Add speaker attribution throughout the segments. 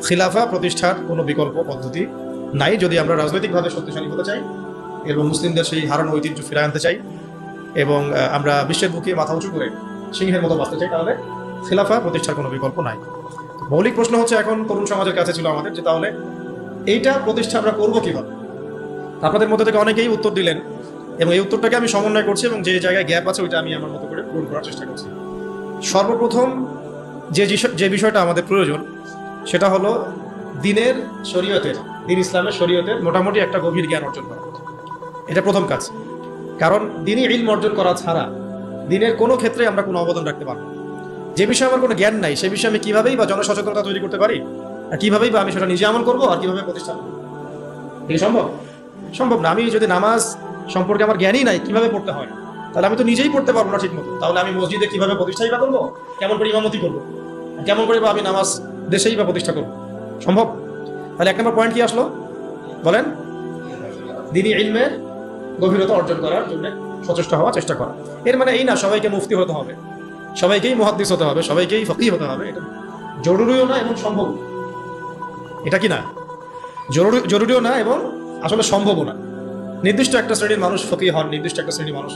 Speaker 1: খিলাফা প্রতিষ্ঠার কোনো বিকল্প পদ্ধতি নাই যদি আমরা রাজনৈতিকভাবে শক্তিশালী হতে চাই এবং মুসলিমদের সেই হারানো ঐতিহ্য ফিরিয়ে আনতে চাই এবং আমরা বিশ্বের বুকে মাথা উঁচু করে সিংহের মতো বাঁচতে চাই, তাহলে খিলাফা প্রতিষ্ঠার কোনো বিকল্প নাই। মৌলিক প্রশ্ন হচ্ছে এখন তরুণ সমাজের কাছে ছিল আমাদের যে তাহলে এইটা প্রতিষ্ঠা আমরা করবো কীভাবে। আপনাদের মধ্যে থেকে অনেকেই উত্তর দিলেন এবং এই উত্তরটাকে আমি সমন্বয় করছি এবং যে জায়গায় গ্যাপ আছে ওইটা আমি আমার মতো করে পূরণ করার চেষ্টা করছি। সর্বপ্রথম যে বিষয়টা আমাদের প্রয়োজন সেটা হলো দিনের শরীয়তের, দিন ইসলামের শরীয়তের মোটামুটি একটা গভীর জ্ঞান অর্জন করা। এটা প্রথম কাজ, কারণ দিনই ইলম অর্জন করা ছাড়া দিনের কোনো ক্ষেত্রে আমরা কোনো অবদান রাখতে পারবো না। যে বিষয়ে আমার কোনো জ্ঞান নাই সে বিষয়ে আমি কীভাবেই বা জনসচেতনতা তৈরি করতে পারি, আর কীভাবেই বা আমি সেটা নিজে আমল করবো, আর কীভাবে প্রতিষ্ঠা করবো, এটা সম্ভব না। আমি যদি নামাজ সম্পর্কে আমার জ্ঞানই নাই কীভাবে পড়তে হয়, তাহলে আমি তো নিজেই পড়তে পারবো না ঠিক মতো। তাহলে আমি মসজিদে কীভাবে প্রতিষ্ঠাই বা করবো, কেমন করে ইমামতি করবো, কেমন করে বা আমি নামাজ দেশেই বা প্রতিষ্ঠা করবো, সম্ভব? তাহলে এক নম্বর পয়েন্ট কি আসলো বলেন? দিনী ইলমের গভীরতা অর্জন করার জন্য সচেষ্ট হওয়া, চেষ্টা করা। এর মানে এই না সবাইকে মুফতি হতে হবে, সবাইকেই মুহাদ্দিস হতে হবে, সবাইকেই ফকিহ হতে হবে। এটা জরুরিও না এবং সম্ভব, এটা কি না জরুরিও না এবং আসলে সম্ভবও না। নির্দিষ্ট একটা শ্রেণীর মানুষ ফকিহ হন, নির্দিষ্ট একটা শ্রেণীর মানুষ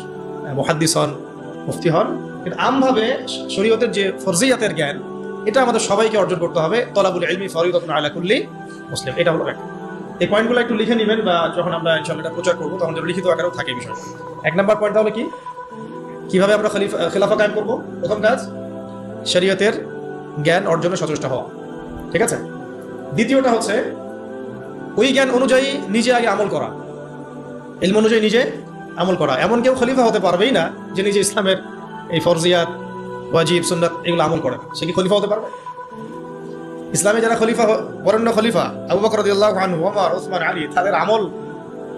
Speaker 1: মুহাদ্দিস হন, মুফতি হন, কিন্তু আমভাবে শরীয়তের যে ফরজিয়াতের জ্ঞান এটা আমাদের সবাইকে অর্জন করতে হবে। তলাবুল ইলমি ফরিদাতুন আলা কুল্লি মুসলিম, এটা হলো একটা। এই পয়েন্টগুলো একটু লিখে নেবেন, বা যখন আমরা ইনশাআল্লাহ এটা প্রচার করবো তখন লিখিত আকারেও থাকে বিষয়। এক নম্বর পয়েন্ট তাহলে কি, কিভাবে আমরা খেলাফা কায়েম করবো? প্রথম কাজ শরীয়তের জ্ঞান অর্জনে সচেষ্ট হওয়া, ঠিক আছে। দ্বিতীয়টা হচ্ছে ওই জ্ঞান অনুযায়ী নিজে আগে আমল করা, ইলম অনুযায়ী নিজে আমল করা। এমন কেউ খলিফা হতে পারবেই না যে নিজে ইসলামের এই ফরজিয়াত, ওয়াজিব, সুন্নাত এগুলো আমল করে, সে কি খলিফা হতে পারবে? ইসলামে যারা খলিফা, বরেণ্য খলিফা আবু বকর রাদিয়াল্লাহু আনহু, ওমর, ওসমান, আলী, তাদের আমল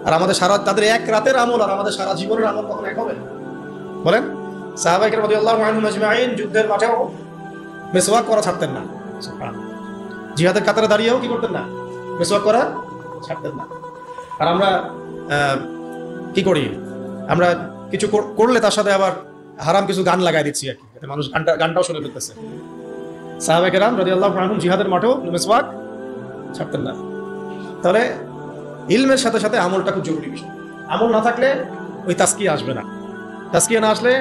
Speaker 1: আর আমাদের তাদের এক রাতের আমল আর আমাদের সারা জীবনের আমল কখনো এক হবে? বলেন। সাহাবায়ে কেরাম রাদিয়াল্লাহু আনহুম আজমাইন যুদ্ধের মাঠেও মিসওয়াক করা ছাড়তেন না, জিহাদের কাতারে দাঁড়িয়েও কি করতেন না? মিসওয়াক করা ছাড়তেন না। আর আমরা কি করি, আমরা কিছু করলে তার সাথে আবার হারাম কিছু গান লাগাই দিচ্ছি আর কি, যাতে মানুষ গানটাও শুনে ফেলতেছে। সাহাবায়ে কেরাম রাদিয়াল্লাহু আনহুম জিহাদের মাঠেও মিসওয়াক ছাড়তেন না। তাহলে ইলমের সাথে সাথে আমলটা খুব জরুরি বিষয়। আমল না থাকলে ওই তাসকিয়া আসবে না, তাসকিয়া না আসলে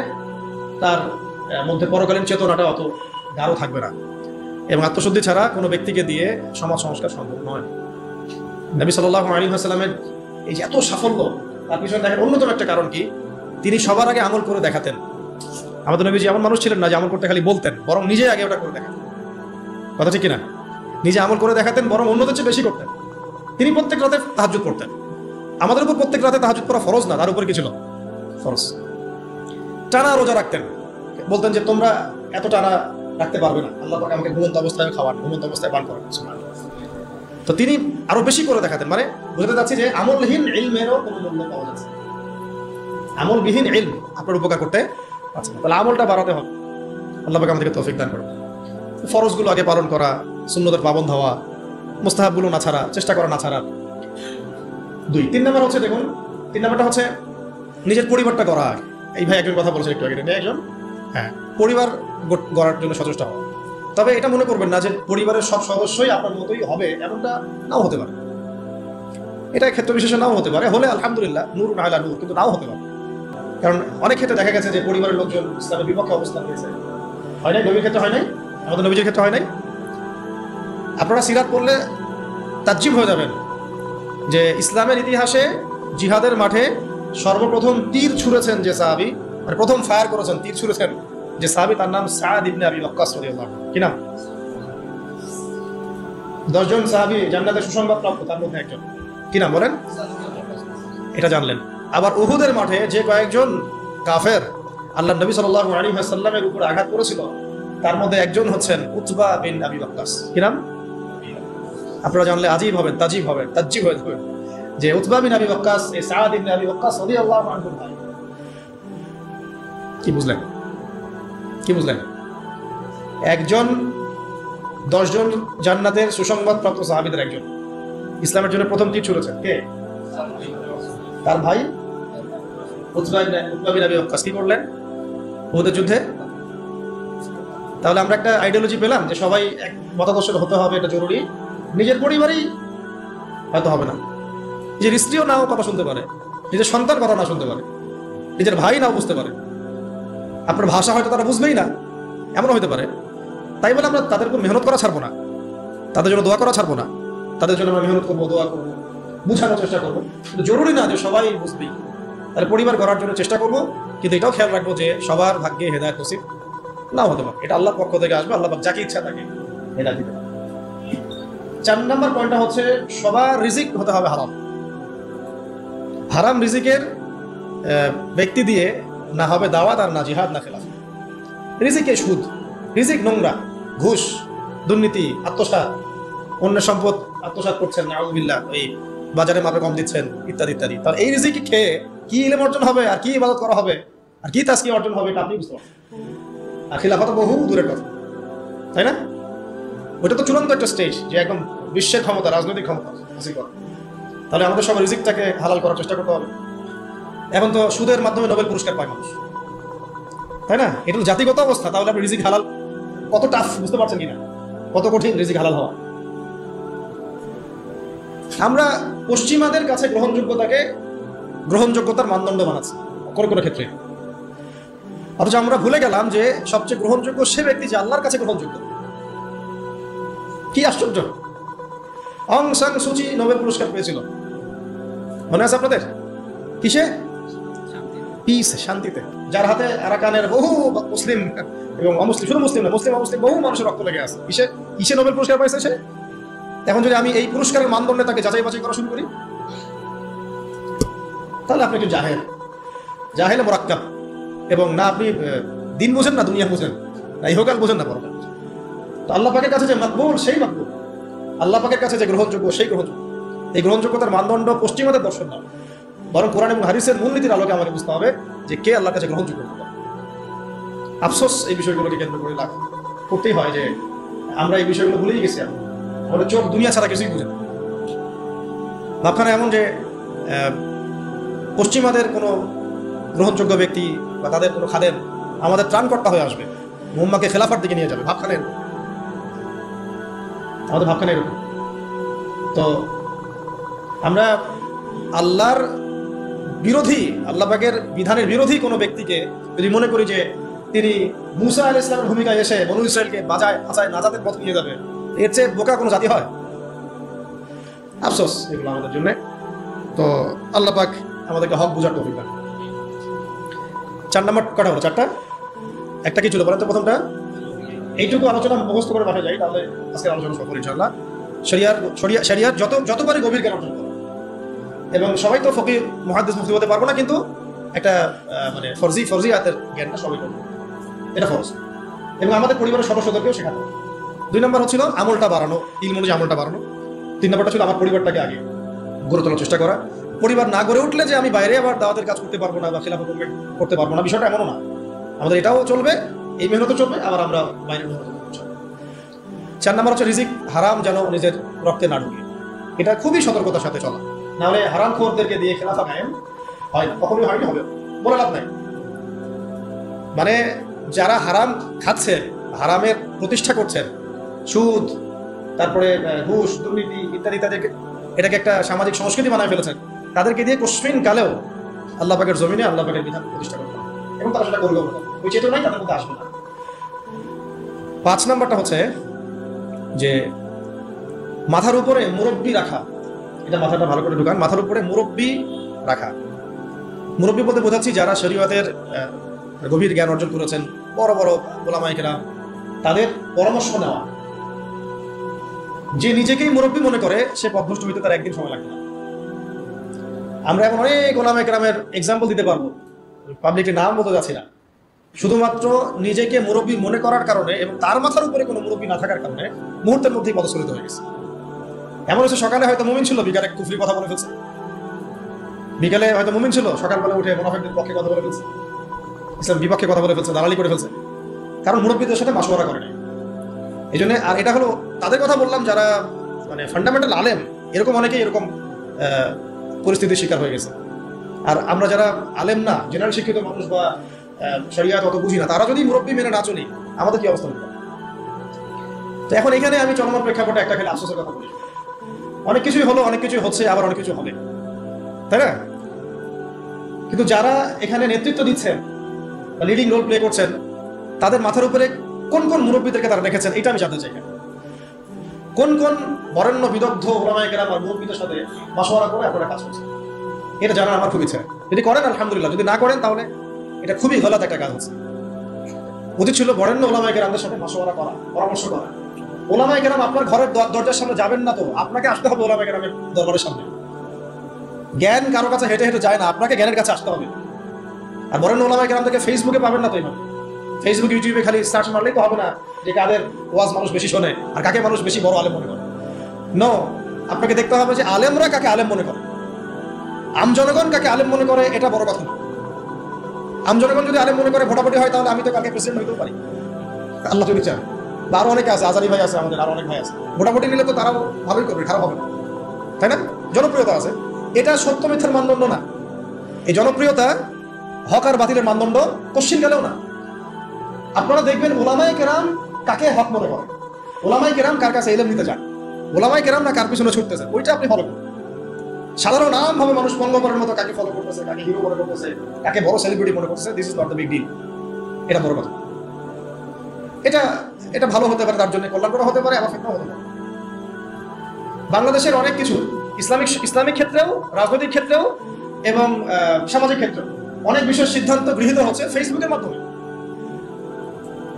Speaker 1: তার মধ্যে পরকালীন চেতনাটা অত গাঢ় থাকবে না, এবং আত্মশুদ্ধি ছাড়া কোনো ব্যক্তিকে দিয়ে সমাজ সংস্কার সম্ভব নয়। নবী সাল্লাল্লাহু আলাইহি ওয়াসাল্লামের এই যে এত সাফল্য, তার পিছনে দেখেন অন্যতম একটা কারণ কি, তিনি সবার আগে আমল করে দেখাতেন। আমাদের নবীজি এমন মানুষ ছিলেন না যে আমল করতে খালি বলতেন, বরং নিজে আগে ওটা করে দেখাতেন। কথা ঠিক কিনা? নিজে আমল করে দেখাতেন, বরং অন্যদের চেয়ে বেশি করতেন। তিনি প্রত্যেক রাতে তাহাজ্জুদ পড়তেন। আমাদের উপর প্রত্যেক রাতে তাহাজ্জুদ পড়া ফরজ না, তার উপর কি ছিল? ফরজ। টানা রোজা রাখতেন, বলতেন যে তোমরা এত টানা রাখতে পারবে না, আল্লাহ পাক আমাকে ঘুমন্ত অবস্থায় খাওয়ান, ঘুমন্ত অবস্থায় পান করেন। তো তিনি আরো বেশি করে দেখাতেন। মানে বুঝতে চাচ্ছি যে আমলহীন ইলমেরও কোনো মূল্য পাওয়া যাচ্ছে, আমলবিহীন ইলম আপনার উপকার করতে পারছে না। তাহলে আমলটা বাড়াতে হবে, আল্লাহ পাক আমাদেরকে তৌফিক দান করুন। ফরজগুলো আগে পালন করা, সুন্নতের পাবন্ধ হওয়া, মুস্তাহাবগুলো না ছাড়া, চেষ্টা করা না ছাড়া। 2 3 নাম্বার হচ্ছে, দেখুন 3 নাম্বারটা হচ্ছে নিজের পরিবারটা গড়া। এই ভাই একজন কথা বলছেন একটু আগে, একজন পরিবার গড়ার জন্য সচেষ্ট হওয়া। তবে এটা মনে করবেন না যে পরিবারের সব সদস্যই আপনার মতোই হবে, এমনটা নাও হতে পারে। এটা ক্ষেত্র বিশেষে নাও হতে পারে, হলে আলহামদুলিল্লাহ, নূর আলা নূর, কিন্তু নাও হতে পারে। কারণ অনেক ক্ষেত্রে দেখা গেছে যে পরিবারের লোকজন ইসলামের বিপক্ষে অবস্থান নিয়েছে। হয় নাই? নবীর ক্ষেত্রে হয় নাই, আমাদের নবীজির ক্ষেত্রে হয় নাই। আপনারা সিরাত পড়লে তাজ্জিব হয়ে যাবেন যে ইসলামের ইতিহাসে জিহাদের মাঠে সর্বপ্রথম তীর ছুঁড়েছেন যে সাহাবী, মানে প্রথম ফায়ার করেছেন, তীর ছুঁড়েছেন যে সাহাবী, তার নাম সাদ ইবনে আবি ওয়াক্কাস রাদিয়াল্লাহু আনহু। কি নাম? 10 জন সাহাবী জান্নাতের সুসংবাদ প্রাপ্ত, তার মধ্যে একজন। কি নাম বলেন? এটা জানলেন। আবার উহুদের মাঠে যে কয়েকজন কাফের আল্লাহ নবী সাল্লাল্লাহু আলাইহি ওয়াসাল্লামের উপর আঘাত করেছিল, তার মধ্যে একজন হচ্ছেন উতবা বিন আবি ওয়াক্কাস। কি নাম? আপনারা জানলে আজিব হবেন, তাজিব হবেন, তাজ্জিব হয়ে যাবেন যে উতবা বিন আবি ওয়াক্কাস এই সাদ ইবনে আবি ওয়াক্কাস রাদিয়াল্লাহু আনহু ভাই। কি বুঝলেন? কি বুঝলেন? একজন 10 জন জান্নাতের সুসংবাদ প্রাপ্ত সাহাবীদের একজন, ইসলামের জন্য প্রথম তীর ছুঁড়েছেন কে? তার ভাই উতবা বিন আবি ওয়াক্কাস। কি করলেন উহুদের যুদ্ধে? তাহলে আমরা একটা আইডিওলজি পেলাম যে সবাই এক মতাদর্শের হতে হবে, এটা জরুরি। নিজের পরিবারই হয়তো হবে না, নিজের স্ত্রীও নাও কথা শুনতে পারে, নিজের সন্তান কথা না শুনতে পারে, নিজের ভাই নাও বুঝতে পারে, আপনার ভাষা হয়তো তারা বুঝবেই না, এমনও হতে পারে। তাই বলে আমরা তাদের উপর মেহনত করা ছাড়বো না, তাদের জন্য দোয়া করা ছাড়বো না, তাদের জন্য আমরা মেহনত করবো, দোয়া করবো, বুঝানোর চেষ্টা করবো। কিন্তু জরুরি না যে সবাই বুঝবেই। তাহলে পরিবার গড়ার জন্য চেষ্টা করবো, কিন্তু এটাও খেয়াল রাখবো যে সবার ভাগ্যে হেদায়েত নসিব নাও হতে পারে। এটা আল্লাহর পক্ষ থেকে আসবে, আল্লাহ পাক যাকে ইচ্ছা তাকে হেদায়েত দিতে পারে। 4 নম্বর পয়েন্টটা হচ্ছে সবার রিজিক হতে হবে হারাম। হারাম রিজিকের ব্যক্তি দিয়ে না হবে দাওয়াত, আর না জিহাদ, না খেলাফ। রিজিকে সুদ, রিজিক নোংরা, ঘুষ, দুর্নীতি, আত্মসাৎ, অন্যের সম্পদ আত্মসাৎ করছেন, নাউযুবিল্লাহ, ওই বাজারে মাপে কম দিচ্ছেন, ইত্যাদি ইত্যাদি। তার এই রিজিক খেয়ে কি ইলম অর্জন হবে, আর কি ইবাদত করা হবে, আর কি তাসকিয়া অর্জন হবে, এটা আপনি বুঝতে পারবেন। আর খিলাফত বহু দূরের কথা, তাই না? ওইটা তো চূড়ান্ত একটা স্টেজ, যে একদম বিশ্বের ক্ষমতা, রাজনৈতিক ক্ষমতা হাসিল করা। তাহলে আমাদের সব রিজিকটাকে হালাল করার চেষ্টা করতে হবে। এখন তো সুদের মাধ্যমে নোবেল পুরস্কার পায় মানুষ, তাই না? এটা তো জাতিগত অবস্থা। তাহলে আপনি রিজিক হালাল কত টাফ বুঝতে পারছেন কিনা, কত কঠিন রিজিক হালাল হওয়া। আমরা পশ্চিমাদের কাছে গ্রহণযোগ্যতাকে গ্রহণযোগ্যতার মানদণ্ড বানাচ্ছি কোনো কোনো ক্ষেত্রে, অথচ আমরা ভুলে গেলাম যে সবচেয়ে গ্রহণযোগ্য সে ব্যক্তি যে আল্লাহর কাছে গ্রহণযোগ্য। কি আশ্চর্য! অং সান সুচি নোবেল পুরস্কার পেয়েছিল, মনে আছে আপনাদের? কিসে? পিস, শান্তিতে। যার হাতে আরাকানের বহু মুসলিম এবং অমুসলিম, শুধু মুসলিম না, মুসলিম অমুসলিম বহু মানুষের রক্ত লেগে আছে। কিসে কিসে নোবেল পুরস্কার পাইছে সে? এখন যদি আমি এই পুরস্কারের মানদণ্ডে তাকে যাচাই বাছাই করা শুরু করি, তাহলে আপনি একটু জাহেলে মোরাক্কাব, এবং না আপনি দিন বোঝেন, না দুনিয়া বোঝেন, না ইহকাল বোঝেন, না পরকাল। তো আল্লাহ পাকের কাছে যে মাকবুল সেই মাকবুল, আল্লাহ পাকের কাছে যে গ্রহণযোগ্য সেই গ্রহণযোগ্য। এই গ্রহণযোগ্যতার মানদণ্ড পশ্চিমাদের দর্শন না, বরং কোরআন এবং হাদিসের মূলনীতির আলোকে আমাকে বুঝতে হবে যে কে আল্লাহর কাছে গ্রহণযোগ্য। আফসোস এই বিষয়গুলোকে কেন্দ্র করে লাভ করতেই হয় যে আমরা এই বিষয়গুলো ভুলেই গেছি। আমাদের চোখ দুনিয়া ছাড়া কিছুই বুঝে না। ভাবখানা এমন যে পশ্চিমাদের কোনো গ্রহণযোগ্য ব্যক্তি বা তাদের কোনো খাদেম আমাদের ত্রাণকর্তা হয়ে আসবে, মুম্মাকে খেলাফার দিকে নিয়ে যাবে। ভাবখানা আমাদের ভাবখানা এরকম। তো আমরা আল্লাহর বিরোধী, আল্লাহ পাকের বিধানের বিরোধী কোনো ব্যক্তিকে যদি মনে করি যে তিনি মুসা আলাইহিস সালামের ভূমিকায় এসে বনু ইসরায়েলকে বাঁচায় নাজাতের পথ নিয়ে যাবে, এর চেয়ে বোকা কোনো জাতি হয়? আফসোস এগুলো আমাদের জন্য। তো আল্লাহ পাক আমাদেরকে হক বুঝার তৌফিক দান। 4 নম্বর কটা হলো? 4টা। একটা কি ছিল বলেন তো? প্রথমটা এইটুকু আলোচনা মুখস্থ করে বাসা যাই, তাহলে আজকের আলোচনা সফল ইনশাআল্লাহ। শরিয়ার যতবারই গভীর জ্ঞান অর্জন করো, এবং সবাই তো ফকিহ মুহাদ্দিস মুফতি হতে পারবো না, কিন্তু একটা মানে ফরজিয়াতের জ্ঞানটা সবাই করবো, এটা ফরজ। এবং আমাদের পরিবারের সদস্যদেরকেও শেখাতে হবে। 2 নম্বর হচ্ছিল আমলটা বাড়ানো, ইলম অনুযায়ী আমলটা বাড়ানো। 3 নম্বরটা ছিল আমার পরিবারটাকে আগে গড়ে তোলার চেষ্টা করা। পরিবার না গড়ে উঠলে যে আমি বাইরে আবার দাওয়াতের কাজ করতে পারবো না বা খেলাফত করতে পারবো না, বিষয়টা এমনও না। আমাদের এটাও চলবে, এই মেহনতও চলবে, আবার আমরা বাইরে মেহনত করবো। 4 নম্বর হচ্ছে রিজিক হারাম যেন নিজের রক্তে না ঢুকে। এটা খুবই সতর্কতার সাথে চলা, নাহলে হারাম খোরদেরকে দিয়ে খেলাফা কায়েম হয় না, কখনোই হয়নি, হবে বলে লাভ নাই। মানে যারা হারাম খাচ্ছেন, হারামের প্রতিষ্ঠা করছেন, সুদ, তারপরে ঘুষ, দুর্নীতি ইত্যাদি ইত্যাদি, এটাকে একটা সামাজিক সংস্কৃতি বানায় ফেলেছেন, তাদেরকে দিয়ে কোশ্চিন কালেও আল্লাহ পাকের জমিনে আল্লাহ পাকের বিধান প্রতিষ্ঠা করতে হবে, এবং তারা সেটা করবেও না। ওই চেতনাই তাদের মধ্যে আসবে না। 5 নম্বরটা হচ্ছে যে মাথার উপরে মুরব্বি রাখা। এটা মাথাটা ভালো করে ঢুকান, মাথার উপরে মুরব্বি রাখা। মুরব্বি বলতে বোঝাচ্ছি যারা শরীয়তের গভীর জ্ঞান অর্জন করেছেন, বড় বড় ওলামায়ে কেরাম, তাদের পরামর্শ নেওয়া। যে নিজেকেই মুরব্বি মনে করে সে পথভ্রষ্ট হইতে তার একদিন সময় লাগবে না। আমরা এখন অনেক ওলামায়ে কেরামের এক্সাম্পল দিতে পারবো, পাবলিকে নাম বলতে যাচ্ছি না। শুধুমাত্র নিজেকে মুরব্বি মনে করার কারণে এবং তার মাথার উপরে কোনো মুরব্বি না থাকার কারণে মুহূর্তের মধ্যেই পদস্খলিত হয়ে গেছে। এমন হচ্ছে সকালে হয়তো মুমিন ছিল, বিকালে কুফরি কথা বলে ফেলছে। বিকালে হয়তো মুমিন ছিল, সকালবেলা উঠে মুনাফিকদের পক্ষে কথা বলে ফেলছে, ইসলাম বিপক্ষে কথা বলে ফেলছে, দালালি করে ফেলছে, কারণ মুরব্বীদের সাথে মাশওয়ারা করে নাই। এই জন্য, আর এটা হলো তাদের কথা বললাম যারা মানে ফান্ডামেন্টাল আলেম, এরকম অনেকেই এরকম পরিস্থিতির শিকার হয়ে গেছে। আর আমরা যারা আলেম না, জেনারেল শিক্ষিত মানুষ বা শরিয়াত অত বুঝি না, তারা যদি মুরব্বি মেনে না চলি, আমাদের কি অবস্থা হবে? তো এখন এখানে আমি চলমান প্রেক্ষাপটে একটা খেলে আফসোসের কথা বলি। অনেক কিছুই হলো, অনেক কিছুই হচ্ছে, আবার অনেক কিছু হবে, তাই না? কিন্তু যারা এখানে নেতৃত্ব দিচ্ছেন বা লিডিং রোল প্লে করছেন, তাদের মাথার উপরে কোন কোন মুরব্বীদেরকে তারা রেখেছেন, এটা আমি জানতে চাই। কোন কোন বরেণ্য বিদগ্ধ ওলামায়ে কেরাম আর মুরব্বীদের সাথে মাশওয়ারা করে আপনারা কাজ করছেন, এটা জানার আমার খুব ইচ্ছা। যদি করেন আলহামদুলিল্লাহ, যদি না করেন তাহলে এটা খুবই গলত একটা কাজ হচ্ছে। উচিত ছিল বরেণ্য ওলামায়ে কেরামদের সাথে মাশওয়ারা করা, পরামর্শ করা। ওলামায়ে কেরাম আপনার ঘরের দরজার সামনে যাবেন না, তো আপনাকে আসতে হবে ওলামায়ে কেরামের দরবারের সামনে। জ্ঞান কারো কাছে হেঁটে হেঁটে যায় না, আপনাকে জ্ঞানের কাছে আসতে হবে। আর বরেণ্য ওলামায়ে কেরামদেরকে ফেসবুকে পাবেন না তো এইভাবে। ফেসবুক ইউটিউবে খালি সার্চ মারলেই তো হবে না যে কাদের ওয়াজ মানুষ বেশি শোনে আর কাকে মানুষ বেশি বড় আলেম মনে করে। নো, আপনাকে দেখতে হবে যে আলেমরা কাকে আলেম মনে করে, আম জনগণ কাকে আলেম মনে করে, এটা বড় কথা না। আম জনগণ যদি আলেম মনে করে ভোটাভুটি হয়, তাহলে আমি তো কালকে প্রেসিডেন্ট হইতেও পারি, আল্লাহ যদি চান। বা আরো অনেকে আছে, আজারি ভাই আছে, আমাদের আরো অনেক ভাই আছে, ভোটাভুটি নিলে তো তারাও ভালোই করবে, খারাপ হবে না, তাই না? জনপ্রিয়তা আছে, এটা সত্য মিথ্যার মানদণ্ড না। এই জনপ্রিয়তা হক আর বাতিলের মানদণ্ড কোশ্চিন গেলেও না। আপনারা দেখবেন ওলামায়ে কেরাম কাকে হক মনে করেন, ওলামায়ে কেরাম কার কাছে ইলম নিতে চান, ওলামায়ে কেরাম না কার পিছনে ছুটতেছেন, ওইটা আপনি ফলো করুন। সাধারণ আম ভাবে মানুষ পঙ্গ করার মতো কাকে ফলো করতেছে, কাকে হিরো মনে করতেছে, কাকে বড় সেলিব্রিটি মনে করতেছে, this is not the big deal. এটা বড় কথা। এটা এটা ভালো হতে পারে, তার জন্য কল্যাণকর হতে পারে, আবার ফিতনা হতে পারে। বাংলাদেশের অনেক কিছু ইসলামিক ক্ষেত্রেও, রাজনৈতিক ক্ষেত্রেও এবং সামাজিক ক্ষেত্রেও অনেক বিষয়ের সিদ্ধান্ত গৃহীত হচ্ছে ফেসবুকের মাধ্যমে।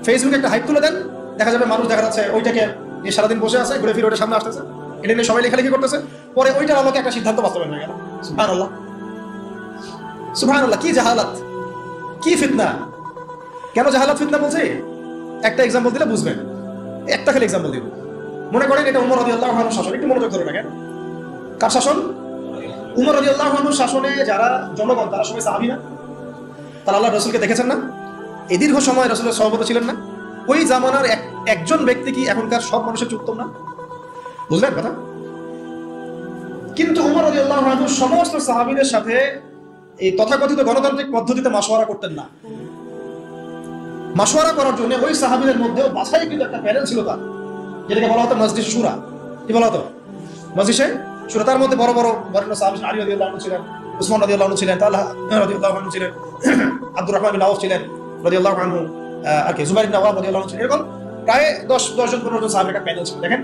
Speaker 1: ফেসবুকে একটা হাইপ তুলে দেন, দেখা যাবে মানুষ দেখা যাচ্ছে ওইটাকে নিয়ে সারাদিন বসে আছে, ঘুরে ফিরে ওটা সামনে আসতেছে, এটা নিয়ে সবাই লেখালেখি করতেছে, পরে ওইটার আলোকে একটা সিদ্ধান্ত বাস্তবায়ন হয়ে গেল। সুবহানাল্লাহ, সুবহানাল্লাহ, কি জাহালাত, কি ফিতনা! কেন জাহালাত ফিতনা বলছি? একটা এক্সাম্পল দিলে বুঝবেন। একটা খালি এক্সাম্পল দিব। মনে করেন এটা উমর রাদিয়াল্লাহু আনহুর শাসন, একটু মনোযোগ ধরে রাখেন। কার শাসন? উমর রাদিয়াল্লাহু আনহুর শাসনে যারা জনগণ, তারা সবাই সাহাবী না? তারা আল্লাহর রাসূলকে দেখেছেন না? এই দীর্ঘ সময় রাসূলের সহবত ছিলেন না? ওই জামানার একজন ব্যক্তি কি এখনকার সব মানুষের চেয়ে উত্তম না? বুঝলেন কথা? কিন্তু উমর রাদিয়াল্লাহু আনহু সমস্ত সাহাবীদের সাথে এই তথাকথিত গণতান্ত্রিক পদ্ধতিতে মাশওয়ারা করতেন না। মাশওয়ারা করার জন্য ওই সাহাবীদের মধ্যেও বাছাইকৃত একটা প্যানেল ছিল তার, যেটাকে বলা হতো মজলিস শুরা। কি বলা হতো? মজলিসে শুরা। তার মধ্যে বড় বড় বরেণ্য সাহাবী আলী রাদিয়াল্লাহু আনহু ছিলেন, উসমান রাদিয়াল্লাহু আনহু ছিলেন, তালহা রাদিয়াল্লাহু আনহু ছিলেন, আব্দুর রহমান বিন আউফ ছিলেন রাদিয়াল্লাহু আনহু, আর কি জুবাইর বিন আওয়াম রাদিয়াল্লাহু আনহু ছিলেন। এরকম প্রায় 10 জন 15 জন সাহাবীর একটা প্যানেল ছিল। দেখেন,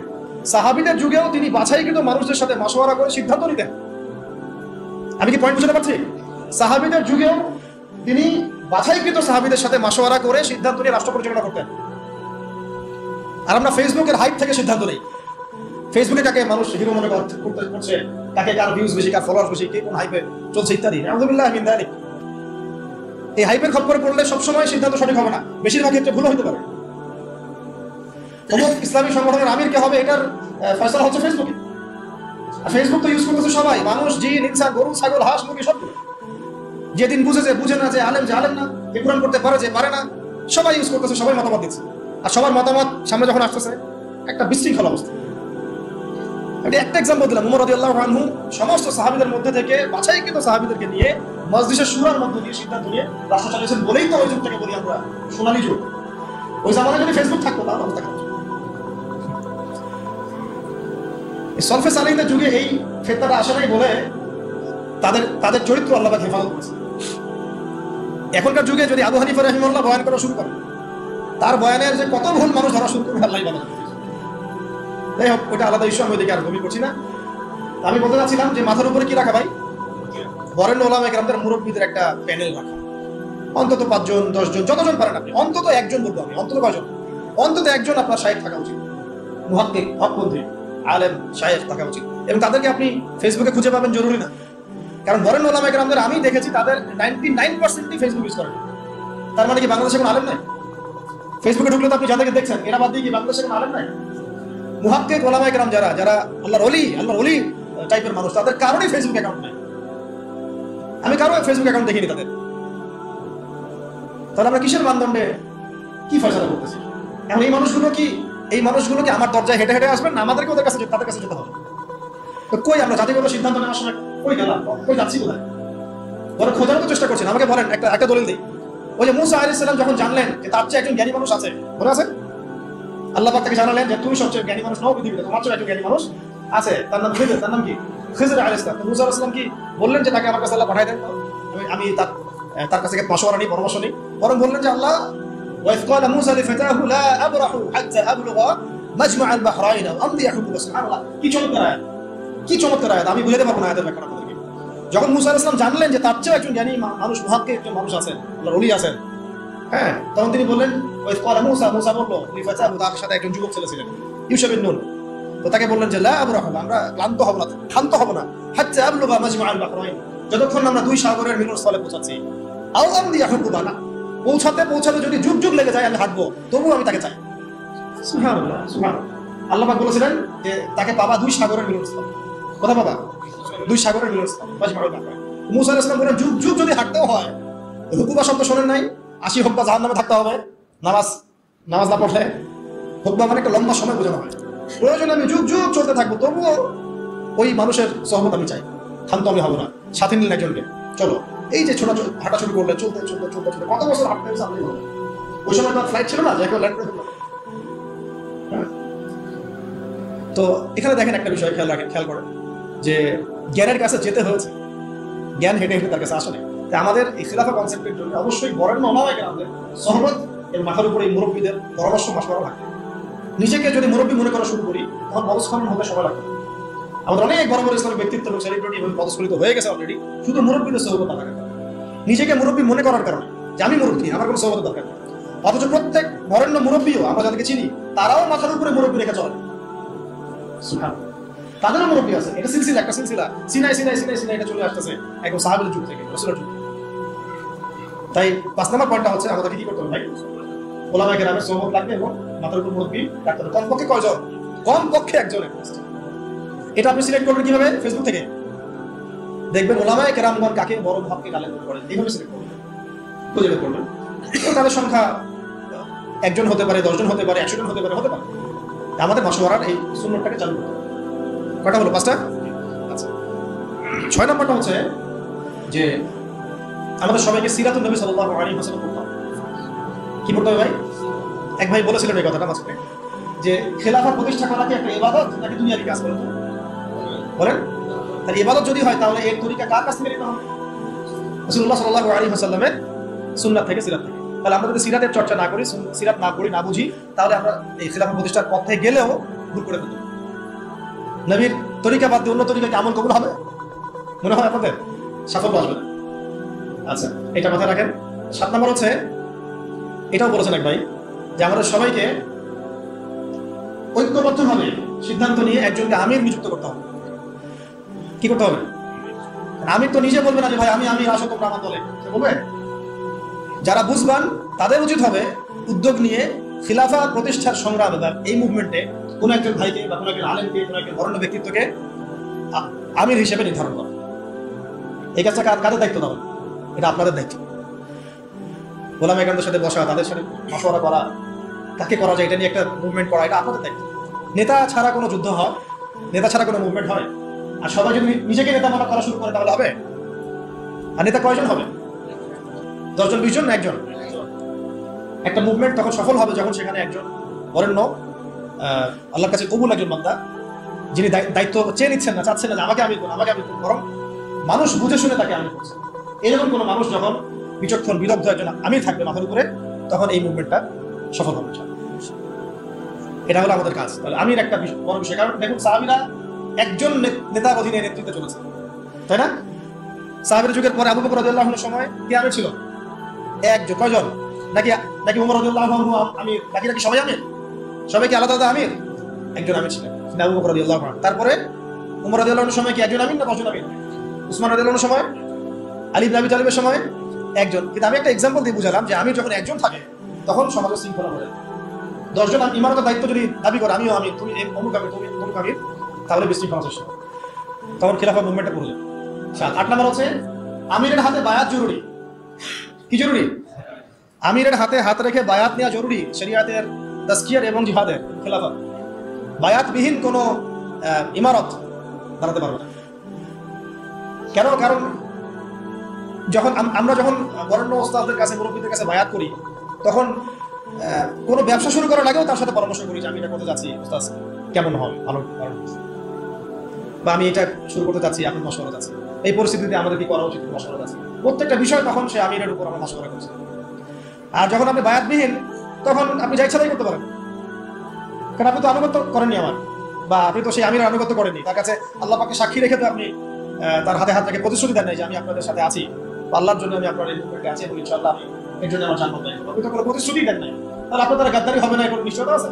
Speaker 1: সাহাবীদের যুগেও তিনি বাছাইকৃত মানুষদের সাথে মাশওয়ারা করে সিদ্ধান্ত নিতেন। আমি কি পয়েন্ট বুঝতে পারছি? সাহাবীদের যুগেও তিনি বাছাইকৃত সাহাবীদের সাথে মাশওয়ারা করে সিদ্ধান্ত নিয়ে রাষ্ট্র পরিচালনা করতেন। আর আমরা ফেসবুকের হাইপ থেকে সিদ্ধান্ত নেই। ফেসবুকে কাকে মানুষ হিরো মনে করছে, কাকে কার ভিউজ বেশি, কার ফলোয়ার্স বেশি, কে কোন হাইপে চলছে ইত্যাদি। আলহামদুলিল্লাহ মিন যালিক। এই হাইপের খপ্পরে পড়লে সবসময় সিদ্ধান্ত সঠিক হবে না, বেশিরভাগ ক্ষেত্রে ভুল হতে পারে। অমুক ইসলামী সংগঠনের আমির কে হবে, এটার ফয়সালা হচ্ছে ফেসবুকে। আর ফেসবুক তো ইউজ করতেছে সবাই, মানুষ, জিন, ইনসান, গরু, ছাগল, হাঁস, মুরগি সবগুলো। যেদিন বুঝে না যে আলেম না, যে কোরআন করতে পারে যে পারে না, সবাই ইউজ করতেছে, সবাই মতামত দিচ্ছে। আর সবার মতামত সামনে যখন আসতেছে, একটা বিশৃঙ্খল অবস্থা। আমি একটা এক্সাম্পল দিলাম। উমর রাদিয়াল্লাহু আনহু সমস্ত সাহাবীদের মধ্যে থেকে বাছাইকৃত সাহাবীদেরকে নিয়ে মজলিসের শুরার মধ্যে দিয়ে সিদ্ধান্ত নিয়ে রাষ্ট্র চালিয়েছেন বলেই তো ওই যুগটাকে বলি আমরা সোনালী যুগ। ওই জামানায় যদি ফেসবুক থাকতো তাহলে অবস্থা খারাপ। সলফে সালেহীনদের যুগে এই ফিতনাটা আসে নাই বলে তাদের চরিত্র আল্লাহ পাক হেফাজত করেছে। এখনকার যুগে যদি আবু হানিফা রাহিমাহুল্লাহ বয়ান করা শুরু করে, তার বয়ানের যে কত ভুল মানুষ ধরা শুরু করবে আল্লাহই ভালো জানে। যাই হোক, ওটা আলাদা ইস্যু, আমি ওইদিকে আর গভীর করছি না। আমি বলতে চাচ্ছিলাম যে মাথার উপরে কি রাখা ভাই? বরেণ্য ওলামায়ে কেরামদের মুরব্বীদের একটা প্যানেল রাখা, অন্তত 5 জন 10 জন, যতজন পারেন আপনি, অন্তত একজন বলবো আমি, অন্তত কয়জন? অন্তত একজন আপনার শায়েখ থাকা উচিত, মুহাক্কিক, হকপন্থী, আলেম, শায়েখ থাকা উচিত। এবং তাদেরকে আপনি ফেসবুকে খুঁজে পাবেন জরুরি না, কারণ বরেণ্য ওলামায়ে কেরামদের আমি দেখেছি তাদের 99%ই ফেসবুক ইউজ করেন। তার মানে কি বাংলাদেশে কোনো আলেম নাই? ফেসবুকে ঢুকলে তো আপনি যাদেরকে দেখছেন, এরা বাদ দিয়ে কি বাংলাদেশে কোনো আলেম নাই? মুহাক্কিক ওলামায়ে কেরাম যারা আল্লাহর ওলি টাইপের মানুষ, তাদের কারণেই ফেসবুক অ্যাকাউন্ট নাই। আমি কারো ফেসবুক অ্যাকাউন্ট দেখিনি তাদের। তাহলে আমরা কিসের মানদণ্ডে কি ফয়সালা করতেছি? এখন এই মানুষগুলো কি আমার দরজায় হেঁটে হেঁটে আসবেন না আমাদেরকে তাদের কাছে যেতে হবে? তো কই আমরা জাতিগত সিদ্ধান্ত নেওয়ার সময় কই গেলাম, কই যাচ্ছি কোথায়? ধরো খোঁজার তো চেষ্টা করছেন। আমাকে বলেন একটা দলিল দিই। ওই যে মুসা আলাইহিস সালাম যখন জানলেন যে তার চেয়ে একজন জ্ঞানী মানুষ আছে, মনে আছে? আল্লাহ পাক তাকে জানালেন যে তুমি সবচেয়ে জ্ঞানী মানুষ নও পৃথিবীতে, তোমার চেয়ে একজন জ্ঞানী মানুষ আছে, তার নাম খিজির। তার নাম কি? খিজির আলাইহিস সালাম। মুসা আলাইহিস সালাম কি বললেন যে তাকে আমার কাছে আল্লাহ পাঠাই দেন, আমি তার কাছ থেকে মশওয়ারা নিই, পরামর্শ নিই? বরং বললেন যে আল্লাহ ওয়াইজ ক্বালা মুসা লিফাতাহু লা আবরাহু হাত্তা আবলুগা মাজমা আল বাহরাইন আও আমদি হুকুম। সুবহানাল্লাহ, কি চমৎকার আয়াত, কি চমৎকার আয়াত! আমি বুঝাতে পারবো না আয়াতের ব্যাখ্যা আপনাদেরকে। যখন মুসা আলাইহিস সালাম জানলেন যে তার চেয়ে একজন জ্ঞানী মানুষ, মুহাক্কিক একজন মানুষ আছেন, আল্লাহর ওলি আছেন, হ্যাঁ, তখন তিনি বললেন ওয়াইজ ক্বালা মুসা, মুসা বলল লিফাতাহু, তার সাথে একজন যুবক ছেলে ছিলেন ইউসা বিন নুন, তো তাকে বললেন যে লা আবরাহু, আমরা ক্লান্ত হব না, ক্ষান্ত হব না, হাত্তা আবলুগা মাজমা আল বাহরাইন, যতক্ষণ আমরা দুই সাগরের মিলনস্থলে পৌঁছাচ্ছি। আও আমদি হুকুম, না পৌঁছাতে পৌঁছাতে যদি যুগ যুগ লেগে যায় আমি হাঁটবো, তবুও আমি তাকে চাই। সুবহানাল্লাহ, সুবহানাল্লাহ। আল্লাহ পাক বলেছিলেন যে তাকে পাবা দুই সাগরের মিলনস্থল। কোথায় পাবা? দুই সাগরের মিলনস্থল, মাজমাউল বাহরাইন। মুসা আলাইহিস সালাম বলেন যুগ যুগ যদি হাঁটতেও হয়, হুকুবা শব্দ শোনেন নাই, 80 হুকবা জাহান্নামে থাকতে হবে, নামাজ না পড়লে। হুকবা মানে একটা লম্বা সময় বোঝানো হয়। প্রয়োজনে আমি যুগ যুগ চলতে থাকবো, তবুও ওই মানুষের সহমত আমি চাই, ক্ষান্ত আমি হব না। সাথে নিলেন একজনকে, চলো। এই যে ছোট হাঁটা শুরু করলেন, চলতে চলতে চলতে চলতে কত বছর হাঁটতে হয়েছে আপনি বলেন? ওই সময় তো ফ্লাইট ছিল না যে কেউ ল্যান্ড করে ফেললো। তো এখানে দেখেন একটা বিষয় খেয়াল করেন যে জ্ঞানের কাছে যেতে হয়েছে, জ্ঞান হেঁটে হেঁটে তার কাছে আসে না। তাই আমাদের এই খিলাফা কনসেপ্টের জন্য অবশ্যই বরেণ্য ওলামায়ে কেরামদের সহমত এর মাথার উপরে এই মুরব্বীদের পরামর্শ মাসওয়ারা লাগবে। নিজেকে যদি মুরব্বী মনে করা শুরু করি, তখন পদস্খলন হতে সময় লাগবে। আমাদের অনেক বড় বড় ইসলামিক ব্যক্তিত্ব এবং সেলিব্রিটি এবং পদস্খলিত হয়ে গেছে অলরেডি, শুধু মুরব্বীদের সহবত না থাকার কারণে, নিজেকে মুরব্বী মনে করার কারণে যে আমি মুরব্বী, আমার কোনো সহবত দরকার নেই। অথচ প্রত্যেক বরেণ্য মুরব্বীও আমরা যাদেরকে চিনি, তারাও মাথার উপরে মুরব্বী রেখে চলে। তাদেরও মুরব্বী আছে। এটা সিলসিলা, একটা সিলসিলা, সিনাই এটা চলে আসতেছে একদম সাহাবীদের যুগ থেকে, রাসূলের যুগ। তাই 5 নম্বর পয়েন্টটা হচ্ছে আমাদেরকে কি করতে হবে ভাই? ওলামায়ে কেরামের সহবত লাগবে এবং মাথার উপর মুরব্বী রাখতে হবে। কমপক্ষে কয়জন? কমপক্ষে একজন। এটা আপনি সিলেক্ট করবেন কিভাবে? ফেসবুক থেকে দেখবেন ওলামায়ে কেরামগণ কাকে বড় ভাবকে গালে করেন, এইভাবে সিলেক্ট করবেন, খুঁজে বের করবেন। তাদের সংখ্যা একজন হতে পারে, 10 জন হতে পারে, 100 জন হতে পারে। আমাদের মাশওয়ারার এই সুন্নতটাকে চালু করতে হবে। কয়টা হলো? 5টা। আচ্ছা, 6 নম্বরটা হচ্ছে যে আমাদের সবাইকে সিরাতুন নবী সাল্লাল্লাহু আলাইহি ওয়াসাল্লাম পড়তে হবে। কি পড়তে হবে ভাই? এক ভাই বলেছিলেন এই কথাটা মাঝখানে, যে খেলাফা প্রতিষ্ঠা করা কি একটা ইবাদত নাকি দুনিয়াবি কাজ? বলেন। তাহলে ইবাদত যদি হয়, তাহলে এর তরিকা কার কাছ থেকে নিতে হবে? রাসূলুল্লাহ সাল্লাল্লাহু আলাইহি ওয়াসাল্লামের সুন্নাত থেকে, সিরাত থেকে। তাহলে আমরা যদি সিরাতের চর্চা না করি, সিরাত না পড়ি, না বুঝি, তাহলে আমরা এই খেলাফা প্রতিষ্ঠার পথে গেলেও ভুল করে ফেলব। নবীর তরিকা বাদ দিয়ে অন্য তরিকাকে আমল কবুল হবে? মনে হয় আপনাদের সাফল্য আসবে না। আচ্ছা, এটা মাথায় রাখেন। 7 নম্বর হচ্ছে, এটাও বলেছেন এক ভাই, যে আমাদের সবাইকে ঐক্যবদ্ধভাবে সিদ্ধান্ত নিয়ে একজনকে আমির নিযুক্ত করতে হবে। কি করতে হবে? আমির তো নিজে বলবে না যে ভাই আমি আসো তোমরা আমার দলে, বলবে? যারা বুঝবান তাদের উচিত হবে উদ্যোগ নিয়ে খিলাফা প্রতিষ্ঠার সংগ্রামে বা এই মুভমেন্টে কোন একজন ভাইকে বা কোন একজন আলেমকে, কোন একজন বরেণ্য ব্যক্তিত্বকে আমির হিসেবে নির্ধারণ করা। এই কাজটা কাদের দায়িত্ব দেওয়া? এটা আপনাদের দায়িত্ব। ওলামায়ে কেরামদের সাথে বসা, তাদের সাথে মাশওয়ারা করা, কাকে করা যায় এটা নিয়ে একটা মুভমেন্ট করা, এটা আপনাদের দায়িত্ব। নেতা ছাড়া কোনো যুদ্ধ হয়? নেতা ছাড়া কোনো মুভমেন্ট হয়? আর সবাই যদি নিজেকে নেতা মনে করা শুরু করে তাহলে হবে? আর নেতা কয়জন হবে? 10 জন, 20 জন না একজন? একটা মুভমেন্ট তখন সফল হবে যখন সেখানে একজন বরেণ্য, আল্লাহর কাছে কবুল একজন বান্দা, যিনি দায়িত্ব চেয়ে নিচ্ছেন না, চাচ্ছেন না যে আমাকে আমি করুন, বরং মানুষ বুঝে শুনে তাকে আমি করছি, এরকম কোনো মানুষ যখন বিচক্ষণ বিদগ্ধ একজন আমির থাকবে মাথার উপরে, তখন এই মুভমেন্টটা সফল হবে। এটা হলো আমাদের কাজ। তাহলে আমির একটা বড় বিষয়। কারণ দেখুন, সাহাবীরা একজন নেতার অধীনে নেতৃত্বে চলেছে, তাই না? সাহাবীর যুগের পরে আবু বকর রাদিয়াল্লাহু আনহু সময় কে আমির ছিল? একজন। কয়জন? নাকি ওমর রাদিয়াল্লাহু আনহু আমির, বাকিরা কি সবাই আমির? সবাই কি আলাদা আলাদা আমির? একজন আমির ছিলেন, আবু বকর রাদিয়াল্লাহু আনহু। তারপরে ওমর রাদিয়াল্লাহু আনহুর সময় কি একজন আমির না 10 জন আমির? উসমান রাদিয়াল্লাহু আনহুর সময়, আলী ইবনে আবি তালিবের সময় একজন। কিন্তু আমি একটা এক্সাম্পল দিয়ে বুঝালাম যে আমির যখন একজন থাকে তখন সমাজে শৃঙ্খলা হয়ে যায়। 10 জন ইমারতের দায়িত্ব যদি দাবি করে আমিও আমির, তুমি অমুক আমির, তুমি অমুক আমির, তাহলে বিশৃঙ্খলা সৃষ্টি হবে, তখন খিলাফা মুভমেন্টটা পড়ে যায়। 8 নম্বর হচ্ছে আমিরের হাতে বায়াত জরুরি। কি জরুরি? আমিরের হাতে হাত রেখে বায়াত নেওয়া জরুরি। শরিয়াতের তাজকিয়ার এবং জিহাদের খেলাফা বায়াতবিহীন কোনো ইমারত দাঁড়াতে পারবে না। কেন? কারণ আমরা যখন বরেণ্য ওস্তাদদের কাছে, মুরব্বীদের কাছে বায়াত করি, তখন কোনো ব্যবসা শুরু করার আগেও তার সাথে পরামর্শ করি যে আমি এটা করতে যাচ্ছি, ওস্তাদ কেমন হবে, ভালো। বা আমি এটা শুরু করতে চাচ্ছি, আপনি মশওয়ারা চাচ্ছি, এই পরিস্থিতিতে আমাদের কি করা উচিত, মশওয়ারা চাচ্ছি, প্রত্যেকটা বিষয় তখন সে আমিরের উপর আমরা মশওয়ারা করছি। আর যখন আপনি বায়াতবিহীন, তখন আপনি যা ইচ্ছাই করতে পারেন, কারণ আপনি তো আনুগত্য করেননি আমার, বা আপনি তো সেই আমিরের আনুগত্য করেননি, তার কাছে আল্লাহ পাককে সাক্ষী রেখে তো আপনি তার হাতে হাত রেখে প্রতিশ্রুতি দেন নাই যে আমি আপনাদের সাথে আছি, আল্লাহর জন্য আমি আপনার এই মুভমেন্টে আছি এবং ইনশাআল্লাহ আমি এর জন্য আমার জান্নাত পাবো। আপনি তো কোনো প্রতিশ্রুতি দেন নাই, তাহলে আপনার দ্বারা গাদ্দারি হবে না, কোনো নিশ্চয়তা আছে?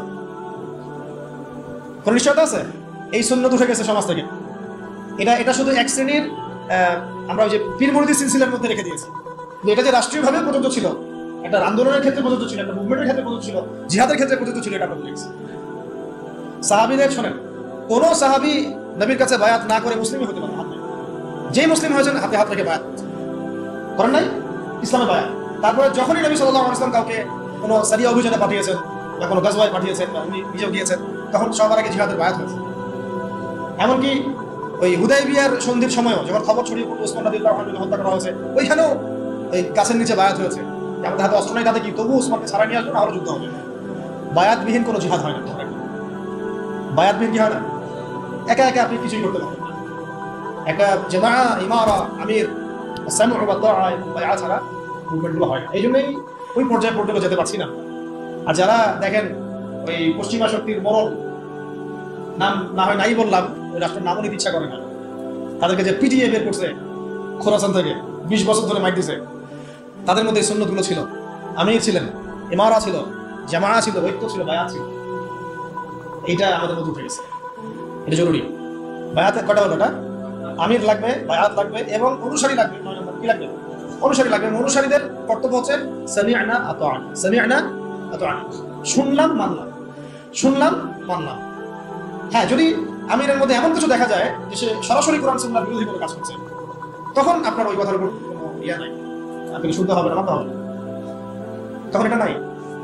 Speaker 1: কোনো নিশ্চয়তা আছে? এই সুন্নত উঠে গেছে সমাজ থেকে। এটা শুধু এক শ্রেণীর আমরা ওই যে পীর মুরিদি সিলসিলার মধ্যে রেখে দিয়েছি। এটা যে রাষ্ট্রীয়ভাবে প্রযোজ্য ছিল, একটা আন্দোলনের ক্ষেত্রে প্রযোজ্য ছিল, একটা মুভমেন্টের ক্ষেত্রে প্রযোজ্য ছিল, জিহাদের ক্ষেত্রে প্রযোজ্য ছিল, এটা আমরা দেখছি। সাহাবীদের শোনেন, কোন সাহাবী নবীর কাছে বায়াত না করে মুসলিমই হতে পারে না। যেই মুসলিম হয়েছেন হাতে হাত রেখে বায়াত করেন নাই, ইসলামে বায়াত। তারপরে যখনই নবী সাল্লাল্লাহু আলাইহি ওয়াসাল্লাম কাউকে কোনো সারিয়া অভিযানে পাঠিয়েছেন বা কোনো গাজওয়ায় পাঠিয়েছেন বা উনি নিজেও গিয়েছেন, তখন সবার আগে জিহাদের বায়াত হয়েছে। এমনকি ওই হুদাইবিয়ার সন্ধির সময়ও যখন খবর ছড়িয়ে পড়লো ওসমান রাদিয়াল্লাহু আনহু হত্যা করা হয়েছে, ওইখানেও ওই গাছের নিচে বায়াত হয়েছে, আমাদের হাতে অস্ত্র নেই, তাতে কি তবু ওসমানকে ছাড়া নিয়ে আসবেন, আরো যুদ্ধ হবে। বায়াতবিহীন কোনো জিহাদ হয় না। বায়াতবিহীন কি হয় না? একা একা আপনি কিছুই করতে পারবেন না। একটা জামাআ, ইমারা, আমির, সামউ ওয়া তাআ এবং বায়াত ছাড়া মুভমেন্টগুলো হয় না। এই জন্যই ওই পর্যায়ে পর্যন্ত যেতে পারছি না। আর যারা দেখেন ওই পশ্চিমা শক্তির মরণ, নাম না হয় নাই বললাম, ওই রাষ্ট্রের নামও নিতে ইচ্ছা করে না, তাদেরকে যে পিটিয়ে বের করছে খোরাসান থেকে 20 বছর ধরে মাইর দিছে, তাদের মধ্যে এই সুন্নতগুলো ছিল। আমির ছিলেন, ইমারা ছিল, জামাআ ছিল, ঐক্য ছিল, বায়াত ছিল। এইটা আমাদের মধ্যে উঠে গেছে, এটা জরুরি। বায়াতের কটা হলো? আমির লাগবে, বায়াত লাগবে এবং অনুসারী লাগবে। কি লাগবে? অনুসারী লাগবে। অনুসারীদের কর্তব্য হচ্ছে সামি'না আতা'না, সামি'না আতা'না, শুনলাম মানলাম, শুনলাম মানলাম। হ্যাঁ, যদি আমিরের মধ্যে এমন কিছু দেখা যায় যে সে সরাসরি কোরআন সুন্নাহর বিরোধী করে কাজ করছে, তখন আপনার ওই কথার উপর কোনো ইয়া নাই, আপনি শুনতে হবে না, মানতে হবে, তখন এটা নাই।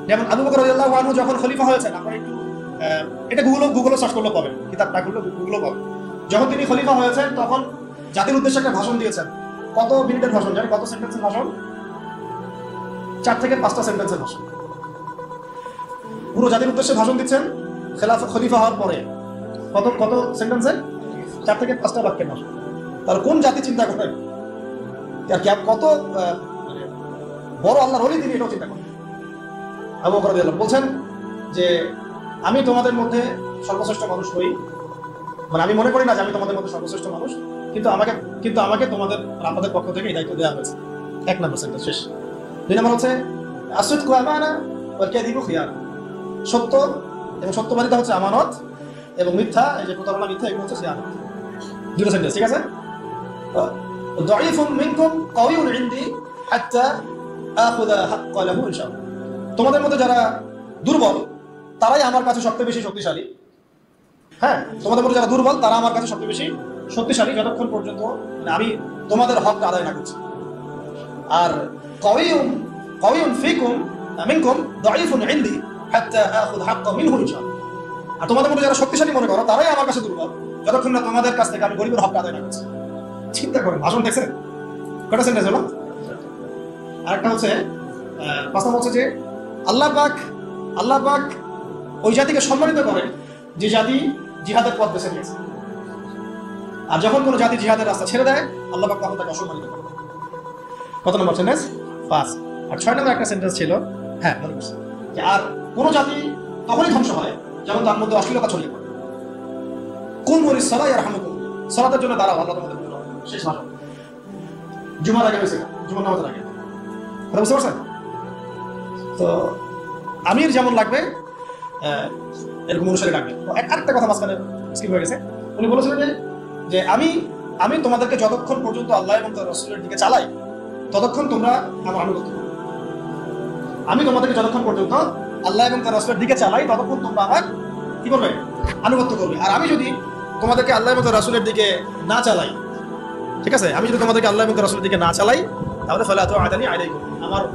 Speaker 1: যেমন আবু বকর রাদিয়াল্লাহু আনহু যখন খলিফা হয়েছেন, আপনারা একটু এটা গুগলে সার্চ করলে পাবেন, কিতাব না করলে গুগলে পাবেন। যখন তিনি খলিফা হয়েছেন তখন জাতির উদ্দেশ্যে একটা ভাষণ দিয়েছেন। কত মিনিটের ভাষণ জানেন? কত সেন্টেন্সের ভাষণ? 4 থেকে 5টা সেন্টেন্সের ভাষণ। পুরো জাতির উদ্দেশ্যে ভাষণ দিচ্ছেন খলিফা হওয়ার পরে। কত কত সেন্টেন্সে? 4 থেকে 5টা বাক্যের ভাষণ। তাহলে কোন জাতি চিন্তা করেন, কত মানে বড় আল্লাহর ওলি তিনি, এটাও চিন্তা করেন। আবু বকর রাদিয়াল্লাহু বলছেন যে আমি তোমাদের মধ্যে সর্বশ্রেষ্ঠ মানুষ হই, মানে আমি মনে করি না যে আমি তোমাদের মধ্যে সর্বশ্রেষ্ঠ মানুষ, কিন্তু আমাকে তোমাদের আপনাদের পক্ষ থেকে এই দায়িত্ব দেওয়া হয়েছে। 1 নম্বর সেন্টেন্স শেষ। 2 নম্বর হচ্ছে আসিদকু আমানা ওয়াল কাযিবু খিয়ানা, সত্য এবং সত্যবাদিতা হচ্ছে আমানত, এবং মিথ্যা, এই যে প্রতারণা, মিথ্যা, এগুলো হচ্ছে খিয়ানত। 2টা সেন্টেন্স, ঠিক আছে? দাঈফুন মিনকুম কাওয়িউন ইনদি হাত্তা আখুযা হাক্কা লাহু ইনশাআল্লাহ, তোমাদের মধ্যে যারা দুর্বল তারাই আমার কাছে সবচেয়ে বেশি শক্তিশালী। হ্যাঁ, তোমাদের মধ্যে যারা দুর্বল তারা আমার কাছে সবচেয়ে বেশি শক্তিশালী, যতক্ষণ পর্যন্ত মানে আমি তোমাদের হক আদায় না করছি। আর কাওয়িউন ফিকুম মিনকুম দাঈফুন ইনদি হাত্তা আখুযা হাক্কা মিনহু ইনশাআল্লাহ, আর তোমাদের মধ্যে যারা শক্তিশালী মনে করো তারাই আমার কাছে দুর্বল, যতক্ষণ না তোমাদের কাছ থেকে আমি গরিবের হক আদায় না করছি। চিন্তা করেন, ভাষণ দেখছেন? কটা সেন্টেন্স হলো? আরেকটা হচ্ছে 5 নম্বর হচ্ছে যে আল্লাহ পাক ওই জাতিকে সম্মানিত করেন যে জাতি জিহাদের পথ বেছে নিয়েছে, আর যখন কোনো জাতি জিহাদের রাস্তা ছেড়ে দেয় আল্লাহ পাক তখন তাকে অসম্মানিত করেন। কত নম্বর সেন্টেন্স? 5। আর 6 নম্বর একটা সেন্টেন্স ছিল, হ্যাঁ মনে করছি, যে আর কোনো জাতি তখনই ধ্বংস হয় যখন তার মধ্যে অশ্লীলতা ছড়িয়ে পড়ে। কুমুরিস সালাহ ইয়ারহামুকুমুল্লাহ, সালাতের জন্য দাঁড়াও, আল্লাহ তোমাদের জন্য। শেষ ভাষণ জুমার আগে হয়েছে, জুমার নামাজের আগে। কথা বুঝতে পারছেন? তো আমির যেমন লাগবে এরকম অনুসারী লাগবে। আরেকটা কথা মাঝখানে স্কিপ হয়ে গেছে, উনি বলেছিলেন যে আমি তোমাদেরকে যতক্ষণ পর্যন্ত আল্লাহ এবং তার রাসূলের দিকে চালাই ততক্ষণ তোমরা আমার আনুগত্য করবে। আমি তোমাদেরকে যতক্ষণ পর্যন্ত আল্লাহ এবং তার রাসূলের দিকে চালাই ততক্ষণ তোমরা আমার কি করবে? আনুগত্য করবে। আর আমি যদি তোমাদেরকে আল্লাহ এবং তার রাসূলের দিকে না চালাই, ঠিক আছে, আমি যদি তোমাদেরকে আল্লাহ এবং তার রাসূলের দিকে না চালাই, তাহলে ফালা তুআতানি আলাইকুম,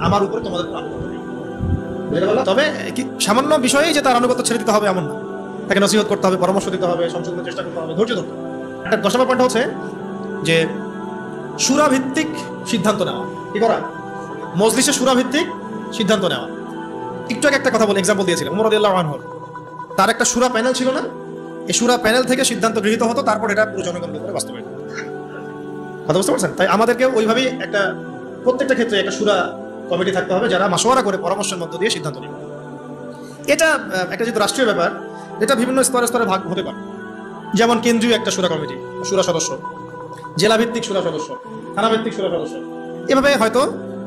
Speaker 1: আমার উপরে তোমাদের আনুগত্য নেই। তবে কি সামান্য বিষয়েই যে তার আনুগত্য ছেড়ে দিতে হবে এমন না, তাকে নসিহত করতে হবে, পরামর্শ দিতে হবে, সংশোধনের চেষ্টা করতে হবে, ধৈর্য ধরতে হবে। একটা 10 নম্বর পয়েন্ট হচ্ছে যে শুরা ভিত্তিক সিদ্ধান্ত নেওয়া। কি করা? মজলিসে শুরা ভিত্তিক সিদ্ধান্ত নেওয়া। একটু আগে একটা কথা বলে এক্সাম্পল দিয়েছিলাম, ওমর রাদিয়াল্লাহু আনহু, তার একটা শুরা প্যানেল ছিল না, এই শুরা প্যানেল থেকে সিদ্ধান্ত গৃহীত হতো, তারপর এটা পুরো জনগণের উপরে বাস্তবায়ন। কথা বুঝতে পারছেন? তাই আমাদেরকে ওইভাবেই একটা প্রত্যেকটা ক্ষেত্রে একটা শুরা কমিটি থাকতে হবে, যারা মাশওয়ারা করে পরামর্শের মধ্য দিয়ে সিদ্ধান্ত নেবে। এটা একটা যেহেতু রাষ্ট্রীয় ব্যাপার, এটা বিভিন্ন স্তরে স্তরে ভাগ হতে পারে। যেমন কেন্দ্রীয় একটা শুরা কমিটি, শুরা সদস্য, জেলা ভিত্তিক শুরা সদস্য, থানা ভিত্তিক শুরা সদস্য, এভাবে হয়তো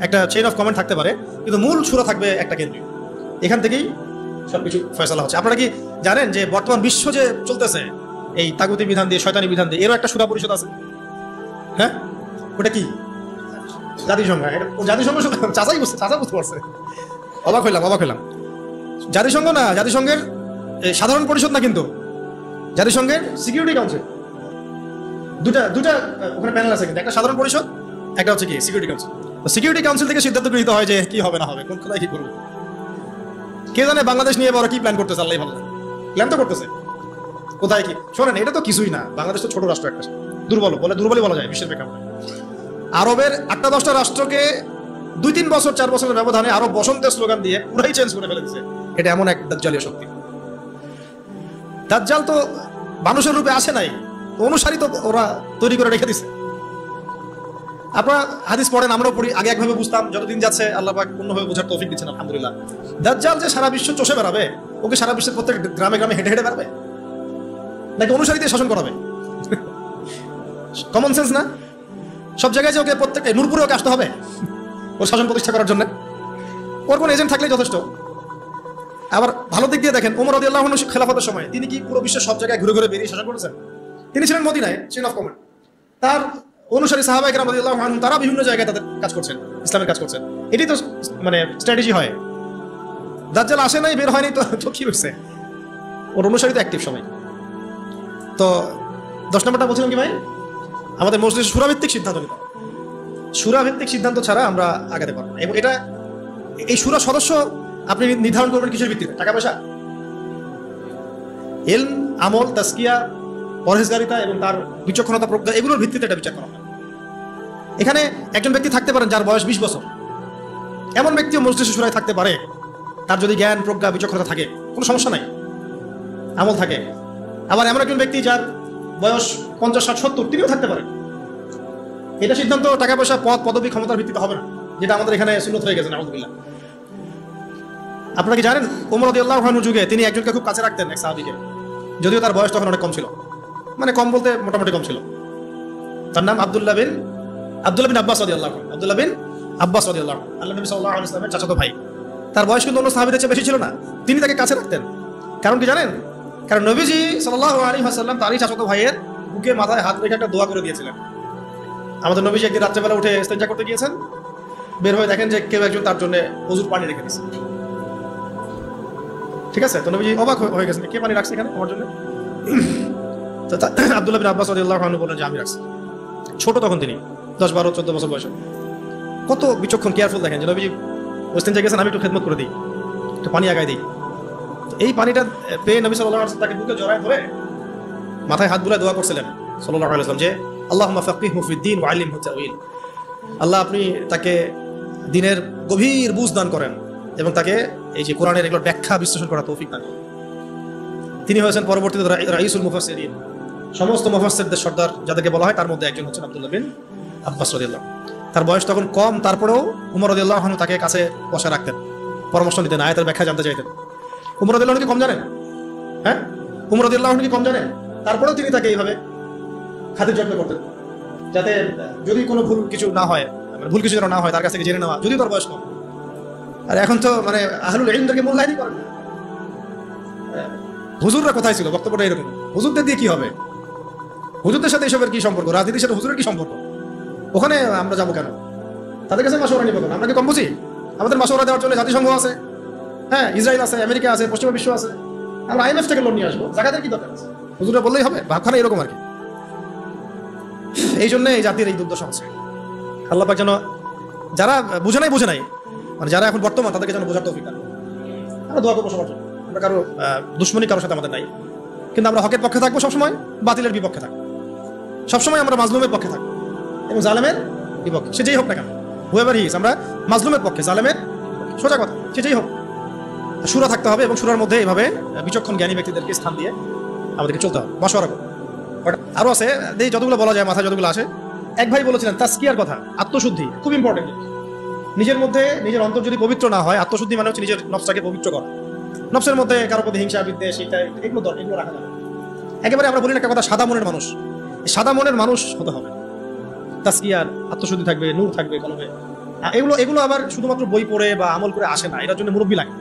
Speaker 1: একটা চেইন অফ কমান্ড থাকতে পারে, কিন্তু মূল শুরা থাকবে একটা কেন্দ্রীয়। এখান থেকেই সবকিছু ফয়সালা হচ্ছে। আপনারা কি জানেন যে বর্তমান বিশ্ব যে চলতেছে এই তাগুতি বিধান দিয়ে, শয়তানি বিধান দিয়ে, এরও একটা শুরা পরিষদ আছে? হ্যাঁ, ওটা কি? জাতিসংঘ। জাতিসংঘ চাচা বুঝতে পারছে, অবাক হইলাম। জাতিসংঘ না, জাতিসংঘের সাধারণ পরিষদ না, কিন্তু জাতিসংঘের সিকিউরিটি কাউন্সিল। দুটা ওখানে প্যানেল আছে, কিন্তু একটা সাধারণ পরিষদ, একটা হচ্ছে কি সিকিউরিটি কাউন্সিল। সিকিউরিটি কাউন্সিল থেকে সিদ্ধান্ত গৃহীত হয় যে কি হবে না হবে, কোন কোথায় কি করবে। কে জানে বাংলাদেশ নিয়ে বড় কি প্ল্যান করতেছে, আল্লাহ ভালো। প্ল্যান তো করতেছে, কোথায় কি। শোনেন, এটা তো কিছুই না, বাংলাদেশ তো ছোট রাষ্ট্র একটা, দুর্বলই বলা যায় বিশ্বের প্রেক্ষাপটে। আরবের 8-10টা রাষ্ট্রকে 2-3 বছর 4 বছরের ব্যবধানে আরব বসন্তের স্লোগান দিয়ে পুরাই চেঞ্জ করে ফেলে দিচ্ছে। এটা এমন এক দাজ্জালীয় শক্তি। দাজ্জাল তো মানুষের রূপে আসে নাই, অনুসারী তো ওরা তৈরি করে রেখে দিছে। আপনারা হাদিস পড়েন, আমরাও পড়ি, আগে একভাবে বুঝতাম, যতদিন যাচ্ছে আল্লাহ পাক অন্যভাবে বোঝার তৌফিক দিচ্ছেন আলহামদুলিল্লাহ। দাজ্জাল যে সারা বিশ্ব চষে বেড়াবে, ওকে সারা বিশ্বের প্রত্যেক গ্রামে গ্রামে হেঁটে হেঁটে বেড়াবে, নাকি অনুসারী দিয়ে শাসন করাবে? কমন সেন্স না? সব জায়গায় যে ওকে প্রত্যেক নূরপুরে ওকে আসতে হবে ওর শাসন প্রতিষ্ঠা করার জন্য? ওর কোন এজেন্ট থাকলেই যথেষ্ট। আবার ভালো দিক দিয়ে দেখেন, ওমর রাদিয়াল্লাহু আনহু খেলাফতের সময় তিনি কি পুরো বিশ্বের সব জায়গায় ঘুরে ঘুরে বেরিয়ে শাসন করেছেন? তিনি ছিলেন মদিনায়, চেইন অফ কমান্ড। তার অনুসারী সাহাবায়ে কেরাম রাদিয়াল্লাহু আনহুম তারা বিভিন্ন জায়গায় তাদের কাজ করছেন, ইসলামের কাজ করছেন। এটাই তো মানে স্ট্র্যাটেজি হয়। দাজ্জাল আসে নাই, বের হয়নি, তো কি হয়েছে? ওর অনুসারী তো অ্যাক্টিভ সবাই। তো 10 নম্বরটা বলছিলাম কি ভাই, আমাদের মজলিসে সুরাভিত্তিক সিদ্ধান্ত নিতে হবে। সুরাভিত্তিক সিদ্ধান্ত ছাড়া আমরা আগাতে পারবো না। এবং এটা এই সুরা সদস্য আপনি নির্ধারণ করবেন কিসের ভিত্তিতে? টাকা পয়সা, ইলম, আমল, তাসকিয়া, পরহেজগারিতা এবং তার বিচক্ষণতা, প্রজ্ঞা, এগুলোর ভিত্তিতে এটা বিচার করা হয়। এখানে একজন ব্যক্তি থাকতে পারেন যার বয়স 20 বছর, এমন ব্যক্তিও মজলিসে সুরায় থাকতে পারে। তার যদি জ্ঞান, প্রজ্ঞা, বিচক্ষণতা থাকে, কোনো সমস্যা নাই, আমল থাকে। আবার এমন একজন ব্যক্তি যার বয়স 50, 60, 70, তিনিও থাকতে পারেন। এটা সিদ্ধান্ত টাকা পয়সা, পদ, পদবী, ক্ষমতার ভিত্তিতে হবে না, যেটা আমাদের এখানে সুন্নত হয়ে গেছে নাউযুবিল্লাহ। আপনারা কি জানেন, ওমর রাদিয়াল্লাহু আনহুর যুগে তিনি একজনকে খুব কাছে রাখতেন, এক সাহাবীকে, যদিও তার বয়স তখন অনেক কম ছিল, মানে কম বলতে মোটামুটি কম ছিল। তার নাম আব্দুল্লাহ বিন আব্বাস রাদিয়াল্লাহু আনহু। আব্দুল্লাহ বিন আব্বাস রাদিয়াল্লাহু আনহু আল্লাহ নবী সাল্লাল্লাহু আলাইহি ওয়াসাল্লামের চাচাতো ভাই। তার বয়স কিন্তু অন্য সাহাবীদের চেয়ে বেশি ছিল না, তিনি তাকে কাছে রাখতেন। কারণ কি জানেন? কারণ নবীজি সাল্লাল্লাহু আলাইহি ওয়াসাল্লাম তারই চাচাতো ভাইয়ের বুকে মাথায় হাত রেখে একটা দোয়া করে দিয়েছিলেন। আমাদের নবীজি একদিন রাত্রেবেলা উঠে ইস্তেঞ্জা করতে গিয়েছেন, বের হয়ে দেখেন যে কেউ একজন তার জন্য ওযুর পানি রেখে দিয়েছে। ঠিক আছে, তো নবীজি অবাক হয়ে গেছেন, কে পানি রাখছে এখানে আমার জন্য? তো আব্দুল্লাহ বিন আব্বাস রাদিয়াল্লাহু আনহু বললেন যে আমি রাখছি। ছোট তখন তিনি, 10, 12, 14 বছর বয়সে। কত বিচক্ষণ, কেয়ারফুল দেখেন যে নবীজি ইস্তেঞ্জা গেছেন, আমি একটু খেদমত করে দিই, একটু পানি আগায় দিই। এই পানিটা পেয়ে নবী সাল্লাল্লাহু আলাইহি ওয়াসাল্লাম তাকে বুকে জড়ায় ধরে মাথায় হাত বুলায় দোয়া করছিলেন সাল্লাল্লাহু আলাইহি ওয়াসাল্লাম যে আল্লাহুম্মা ফাক্কিহহু ফিদ-দীন ওয়া আল্লিমহু তা'উইল। আল্লাহ আপনি তাকে দ্বীনের গভীর বুঝ দান করেন এবং তাকে এই যে কোরআনের এগুলোর ব্যাখ্যা বিশ্লেষণ করার তৌফিক দান করেন। তিনি হয়েছেন পরবর্তীতে রাইসুল মুফাসসিরিন, সমস্ত মুফাসসিরদের সর্দার যাদেরকে বলা হয়, তার মধ্যে একজন হচ্ছেন আব্দুল্লাহ বিন আব্বাস রাদিয়াল্লাহু। তার বয়স তখন কম, তারপরেও ওমর রাদিয়াল্লাহু আনহু তাকে কাছে বসে রাখতেন, পরামর্শ নিতেন, আয়াতের ব্যাখ্যা জানতে চাইতেন। ওমর রাদিয়াল্লাহু আনহু কি কম জানেন? হ্যাঁ, ওমর রাদিয়াল্লাহু আনহু কি কম জানেন? তারপরেও তিনি তাকে এইভাবে খাতির যত্ন করতেন, যাতে যদি কোনো ভুল কিছু না হয়, ভুল কিছু যেন না হয়, তার কাছ থেকে জেনে নেওয়া, যদিও তার বয়স কম। আর এখন তো মানে আহলুল ইলমদেরকে মূল্যায়নই করেন না। হুজুররা কোথায় ছিল? বক্তব্যটা এরকম, হুজুরদের দিয়ে কি হবে? হুজুরদের সাথে এসবের কি সম্পর্ক? রাজনীতির সাথে হুজুরের কি সম্পর্ক? ওখানে আমরা যাবো কেন? তাদের কাছে মাশওয়ারা নিব কেন? আমরা কি কম বুঝি? আমাদের মাশওয়ারা দেওয়ার জন্য জাতিসংঘ আছে, হ্যাঁ, ইসরায়েল আছে, আমেরিকা আছে, পশ্চিমা বিশ্ব আছে। আমরা IMF থেকে লোন নিয়ে আসবো, জাকাতের কি দরকার আছে? হুজুররা বললেই হবে? ভাবখানা এরকম আর কি। এই জন্য এই জাতির এই দুর্দশা হচ্ছে। আল্লাহ পাক যেন যারা বুঝে নাই, মানে যারা এখন বর্তমান, তাদেরকে যেন বোঝার তৌফিক দান। আমরা দোয়া করবো সবার জন্য। আমরা কারো দুশ্মনী কারোর সাথে আমাদের নাই, কিন্তু আমরা হকের পক্ষে থাকবো সবসময়, বাতিলের বিপক্ষে থাকবো সবসময়। আমরা মাজলুমের পক্ষে থাকবো এবং জালেমের বিপক্ষে, সে যেই হোক না কেন, হুয়েভার হি ইজ। আমরা মাজলুমের পক্ষে, জালেমের সোজা কথা, সে যেই হোক। সুরা থাকতে হবে এবং সুরার মধ্যে এইভাবে বিচক্ষণ জ্ঞানী ব্যক্তিদেরকে স্থান দিয়ে আমাদেরকে চলতে হবে, মশওয়ারা করবো। বাট আরও আছে, এই যতগুলো বলা যায় মাথায় যতগুলো আসে। এক ভাই বলেছিলেন তাসকিয়ার কথা, আত্মশুদ্ধি খুব ইম্পর্টেন্ট। নিজের মধ্যে নিজের অন্তর যদি পবিত্র না হয়, আত্মশুদ্ধি মানে হচ্ছে নিজের নফসটাকে পবিত্র করা। নফসের মধ্যে কারো প্রতি হিংসা বিদ্বেষ এগুলো রাখা যাবে। একেবারে আমরা বলি একটা কথা, সাদা মনের মানুষ, সাদা মনের মানুষ হতে হবে। তাসকিয়ার আত্মশুদ্ধি থাকবে, নূর থাকবে কলবে। এগুলো আবার শুধুমাত্র বই পড়ে বা আমল করে আসে না, এটার জন্য মুরব্বী লাগে,